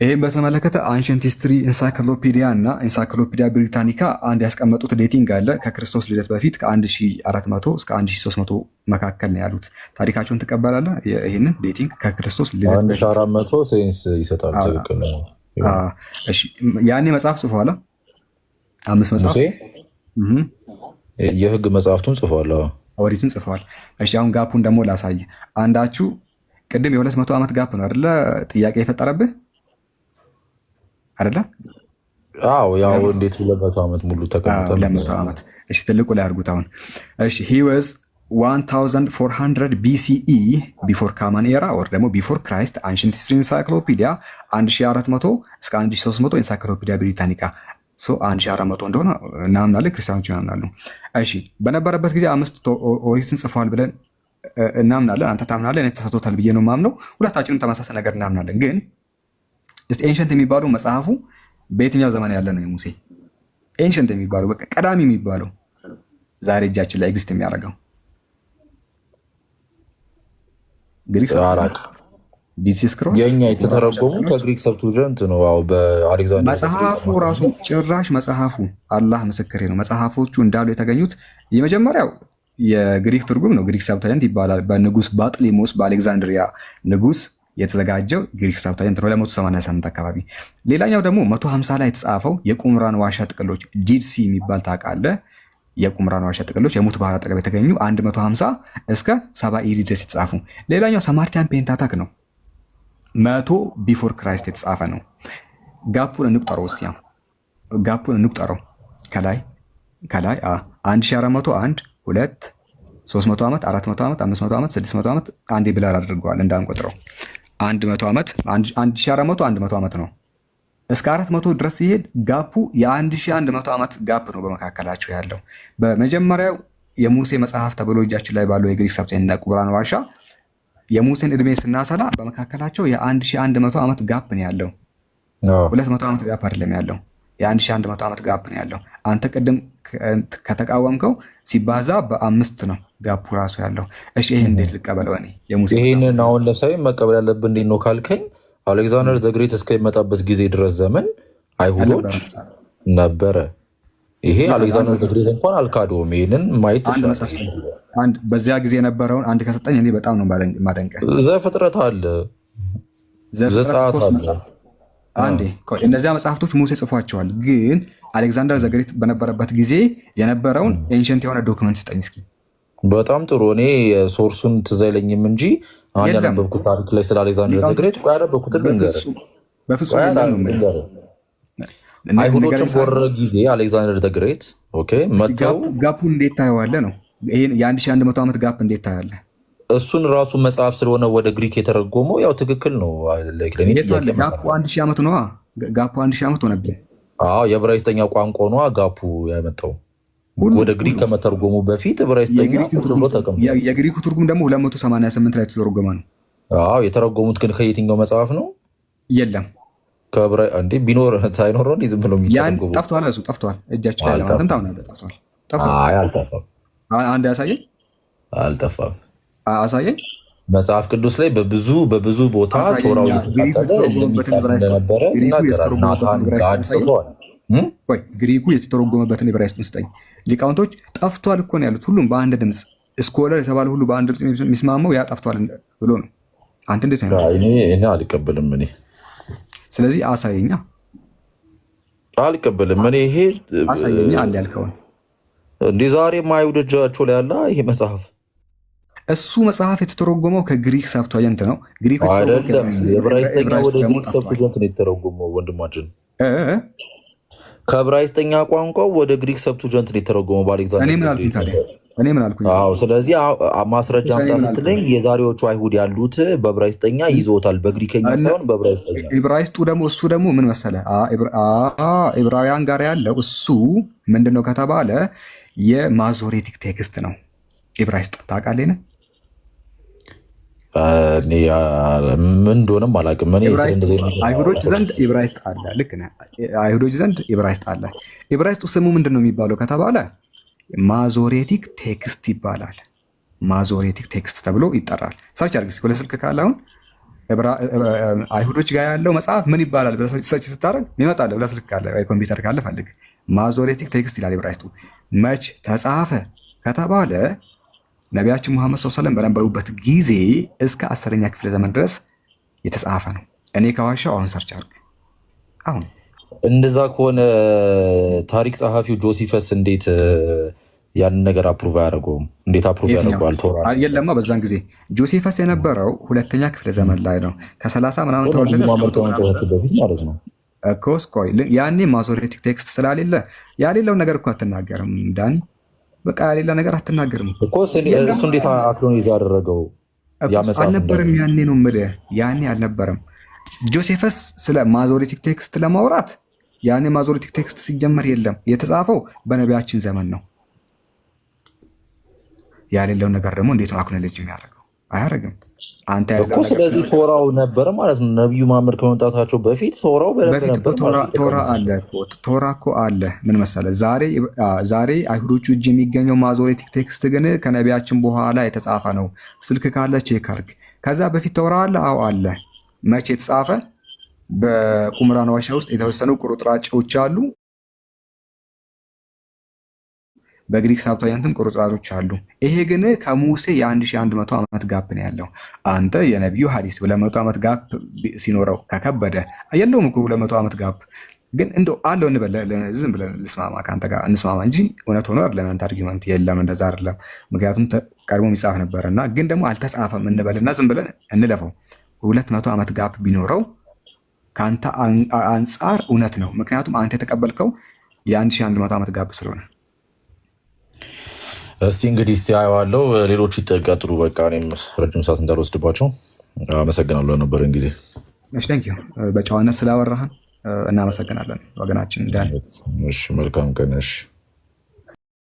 ይህም በተመለከተ አንሸንት ሂስትሪ ኢንሳይክሎፒዲያ እና ኢንሳይክሎፒዲያ ብሪታኒካ አንድ ያስቀመጡት ዴቲንግ አለ። ከክርስቶስ ልደት በፊት ከ1400 እስከ 1300 መካከል ነው ያሉት። ታሪካቸውን ትቀበላለህ? ይህንን ዴቲንግ ከክርስቶስ ልደት በፊት 1400 ሴንስ ይሰጣል። ትክክል ነው። ያኔ መጽሐፍ ጽፏል። 5 መጽሐፍ የህግ መጽሐፍቱን ጽፏል። ኦሪትን ጽፏል። እሺ አሁን ጋፑን ደግሞ ላሳይ። አንዳችሁ ቅድም የ200 ዓመት ጋፕ ነው አይደለ ጥያቄ የፈጠረብህ አይደለ? አዎ ያው እንዴት 200 ዓመት ሙሉ ተቀምጠው 200 ዓመት። እሺ ትልቁ ላይ አድርጉት አሁን። እሺ he was 1400 BCE ቢፎር ካማን ኤራ ኦር ደግሞ ቢፎር ክራይስት አንሽንት ሂስትሪ ኢንሳይክሎፒዲያ 1400 እስከ 1300 ኢንሳይክሎፒዲያ ብሪታኒካ 1400 እንደሆነ እናምናለን፣ ክርስቲያኖች ያምናሉ። እሺ በነበረበት ጊዜ 5 ኦሪትን ጽፏል ብለን እናምናለን። አንተ ታምናለህ፣ እኔ ተሰጥቶታል ብዬ ነው የማምነው። ሁለታችንም ተመሳሳይ ነገር እናምናለን። ግን ኤንሸንት የሚባለው መጽሐፉ በየትኛው ዘመን ያለ ነው? የሙሴ ኤንሸንት የሚባለው በቃ ቀዳሚ የሚባለው ዛሬ እጃችን ላይ ኤግዚስት የሚያደርገው ግሪክ የኛ የተተረጎሙ ከግሪክ ሰብቱጀንት ነው። በአሌክዛንደር መጽሐፉ ራሱ ጭራሽ መጽሐፉ አላህ ምስክሬ ነው። መጽሐፎቹ እንዳሉ የተገኙት የመጀመሪያው የግሪክ ትርጉም ነው። ግሪክ ሰብታይንት ይባላል። በንጉስ ባጥሊሞስ በአሌክዛንድሪያ ንጉስ የተዘጋጀው ግሪክ ሰብታይንት ነው 288 አካባቢ። ሌላኛው ደግሞ 150 ላይ የተጻፈው የቁምራን ዋሻ ጥቅሎች ዲድ ሲ የሚባል ታውቃለህ? የቁምራን ዋሻ ጥቅሎች የሙት ባህር አጠገብ የተገኙ 150 እስከ 70 ኢዲ ድረስ የተጻፉ። ሌላኛው ሳማርቲያን ፔንታታክ ነው። 100 ቢፎር ክራይስት የተጻፈ ነው። ጋፑን እንቁጠረው እስኪ ጋፑን እንቁጠረው። ከላይ 1401 2 300 ዓመት 400 ዓመት 500 ዓመት 600 ዓመት አንዴ ብላር አድርገዋል እንዳንቆጥረው 100 ዓመት 1400 100 ዓመት ነው። እስከ 400 ድረስ ሲሄድ ጋፑ የ1100 ዓመት ጋፕ ነው በመካከላቸው ያለው። በመጀመሪያው የሙሴ መጽሐፍ ተብሎ እጃችን ላይ ባለው የግሪክ ሰብሳይና ቁምራን ዋሻ የሙሴን እድሜ ስናሰላ በመካከላቸው የ1100 ዓመት ጋፕ ነው ያለው። 200 ዓመት ጋፕ አይደለም ያለው፣ የ1100 ዓመት ጋፕ ነው ያለው። አንተ ቅድም ከተቃወምከው ሲባዛ በ5 ነው ጋፑ ራሱ ያለው። እሺ ይሄን እንዴት ልቀበለው እኔ? የሙሴ ይሄንን አሁን ለምሳሌ መቀበል ያለብን እንዴት ነው ካልከኝ አሌክዛንደር ዘግሬት እስከሚመጣበት ጊዜ ድረስ ዘመን አይሁዶች ነበረ። ይሄ አሌክዛንደር ዘግሬት እንኳን አልካዶም። ይሄንን ማየት አንድ በዚያ ጊዜ የነበረውን አንድ ከሰጠኝ እኔ በጣም ነው ማደንቀ። ዘፍጥረት አለ፣ ዘጸአት አለ። አንዴ እነዚያ መጽሐፍቶች ሙሴ ጽፏቸዋል፣ ግን አሌክዛንደር ዘግሬት በነበረበት ጊዜ የነበረውን ኤንሸንት የሆነ ዶክመንት ስጠኝ እስኪ። በጣም ጥሩ። እኔ ሶርሱን ትዝ አይለኝም እንጂ አሁን ያነበብኩት ታሪክ ላይ ስለ አሌክዛንደር ዘግሬት ያነበብኩትን ልንገርህ። በፍጹም አይሁዶችን በወረረ ጊዜ አሌክዛንደር ዘግሬት መጥተው ጋፑ እንዴት ታየዋለህ ነው? ይሄን የ1100 ዓመት ጋፕ እንዴት ታያለህ? እሱን ራሱ መጽሐፍ ስለሆነ ወደ ግሪክ የተረጎመው ያው ትክክል ነው። ጋፑ 1000 ዓመት ነዋ። ጋፑ 1000 ዓመት ሆነብኝ። የዕብራይስጥኛ ቋንቋ ነዋ ጋፑ ያመጣው ወደ ግሪክ ከመተርጎሙ በፊት ዕብራይስጥኛ የግሪኩ ትርጉም ደግሞ 288 ላይ ተተረጎመ ነው። የተረጎሙት ግን ከየትኛው መጽሐፍ ነው? የለም እንዴ ቢኖር ሳይኖር ነው ዝም ብሎ የሚተረጎሙ። ጠፍቷል። እሱ ጠፍቷል። እጃችን ላይ ለማለትም ታምናለህ? ጠፍቷል። አልጠፋም። አንድ ያሳየኝ። አልጠፋም። አሳየኝ። መጽሐፍ ቅዱስ ላይ በብዙ ቦታ ቶራው እንደነበረ ይናገራል። ናታን ጋድ ጽፏል። ግሪኩ የተተረጎመበትን ዕብራይስጥ ስጠኝ። ሊቃውንቶች ጠፍቷል እኮ ነው ያሉት። ሁሉም በአንድ ድምፅ ስኮለር የተባለ ሁሉ በአንድ ድምፅ የሚስማማው ያ ጠፍቷል ብሎ ነው። አንተ እንዴት ነው? እኔ አልቀበልም። እኔ ስለዚህ አሳየኛ። አልቀበልም። እኔ ይሄ አሳየኛ አለ ያልከውን እንዴ ዛሬ ማይሁድ እጃቸው ላይ ያለ ይሄ መጽሐፍ እሱ መጽሐፍ የተተረጎመው ከግሪክ ሰብቷየንት ነው። ግሪኩ አይደለም የዕብራይስጥኛ ወደ ግሪክ ሰብቷየንት ነው የተተረጎመው ወንድማችን። ከዕብራይስጥኛ ቋንቋው ወደ ግሪክ ሰብቱጀንት ነው የተረጎመው በአሌክዛንደር። እኔ ምን አልኩኝ? ስለዚህ ማስረጃ አምጣ ስትለኝ የዛሬዎቹ አይሁድ ያሉት በዕብራይስጥኛ ይዞታል፣ በግሪከኛ ሳይሆን በዕብራይስጥኛ። ዕብራይስጡ ደግሞ እሱ ደግሞ ምን መሰለህ ዕብራውያን ጋር ያለው እሱ ምንድነው ከተባለ የማዞሬቲክ ቴክስት ነው። ዕብራይስጡ ታውቃለህ? ምን እንደሆነም አላውቅም። አይሁዶች ዘንድ ዕብራይስጥ አለ። ልክ ነህ። አይሁዶች ዘንድ ዕብራይስጥ አለ። ዕብራይስጡ ስሙ ምንድን ነው የሚባለው ከተባለ ማዞሬቲክ ቴክስት ይባላል። ማዞሬቲክ ቴክስት ተብሎ ይጠራል። ሰርች አድርግ እስኪ ወደ ስልክ ካለ አሁን አይሁዶች ጋር ያለው መጽሐፍ ምን ይባላል ብለህ ሰርች ስታደርግ ይመጣል። ብለህ ስልክ ካለ ወይ ኮምፒውተር ካለ ፈልግ። ማዞሬቲክ ቴክስት ይላል ዕብራይስጡ። መች ተጻፈ ከተባለ ነቢያችን ሙሐመድ ሰለላሁ ዐለይሂ ወሰለም በነበሩበት ጊዜ እስከ 10ኛ ክፍለ ዘመን ድረስ የተጻፈ ነው። እኔ ከዋሻው አሁን ሰርች አድርግ። አሁን እንደዛ ከሆነ ታሪክ ጸሐፊው ጆሲፈስ እንዴት ያንን ነገር አፕሩቭ አያደርገውም? እንዴት አፕሩቭ ያደርገዋል? ቶራ የለማ በዛን ጊዜ ጆሲፈስ የነበረው 2ኛ ክፍለ ዘመን ላይ ነው። ከ30 ምናምን ተወለደ ማለት ነው እኮ። ቆይ ያኔ ማዞሬቲክ ቴክስት ስላሌለ ያሌለው ነገር እኮ አትናገርም ዳኒ። በቃ ያሌላ ነገር አትናገርም እኮ። እሱ እንዴት አክሎኒዝ ያደረገው አልነበረም? ያኔ ነው የምልህ፣ ያኔ አልነበረም። ጆሴፈስ ስለ ማዞሬቲክ ቴክስት ለማውራት ያኔ ማዞሬቲክ ቴክስት ሲጀመር የለም። የተጻፈው በነቢያችን ዘመን ነው። ያሌለው ነገር ደግሞ እንዴት ነው አክኖሌጅ የሚያደርገው? አያደርግም። አንተ እኮ ስለዚህ ቶራው ነበር ማለት ነው። ነቢዩ መሐመድ ከመምጣታቸው በፊት ቶራው በፊት ነበር። ቶራ አለ እኮ። ቶራ እኮ አለ። ምን መሰለህ ዛሬ አይሁዶቹ እጅ የሚገኘው ማዞሬቲክ ቴክስት ግን ከነቢያችን በኋላ የተጻፈ ነው። ስልክ ካለ ቼክ አድርግ። ከዛ በፊት ቶራ አለ። አዎ አለ። መቼ የተጻፈ? በቁምራን ዋሻ ውስጥ የተወሰኑ ቁርጥራጮች አሉ። በግሪክ ሳብታውያንትም ቁርጥራጮች አሉ። ይሄ ግን ከሙሴ የ1100 ዓመት ጋፕ ነው ያለው። አንተ የነቢዩ ሐዲስ 200 ዓመት ጋፕ ሲኖረው ከከበደ የለውም እኮ 200 ዓመት ጋፕ ግን እንደው አለው እንበል ዝም ብለን ልስማማ ከአንተ ጋር እንስማማ እንጂ እውነት ሆኖ አይደለም። አንተ አርጊመንት የለም እንደዛ አይደለም። ምክንያቱም ቀድሞ የሚጻፍ ነበረ እና ግን ደግሞ አልተጻፈም እንበልና ዝም ብለን እንለፈው። 200 ዓመት ጋፕ ቢኖረው ከአንተ አንጻር እውነት ነው። ምክንያቱም አንተ የተቀበልከው የ1100 ዓመት ጋፕ ስለሆነ። እስቲ እንግዲህ እስቲ አየዋለሁ። ሌሎች ይቀጥሉ። በቃ እኔም ረጅም ሰዓት እንዳልወስድባቸው አመሰግናለሁ ለነበረን ጊዜ። ቴንኪው በጨዋነት ስላወራህን እናመሰግናለን ወገናችን። መልካም ቀን።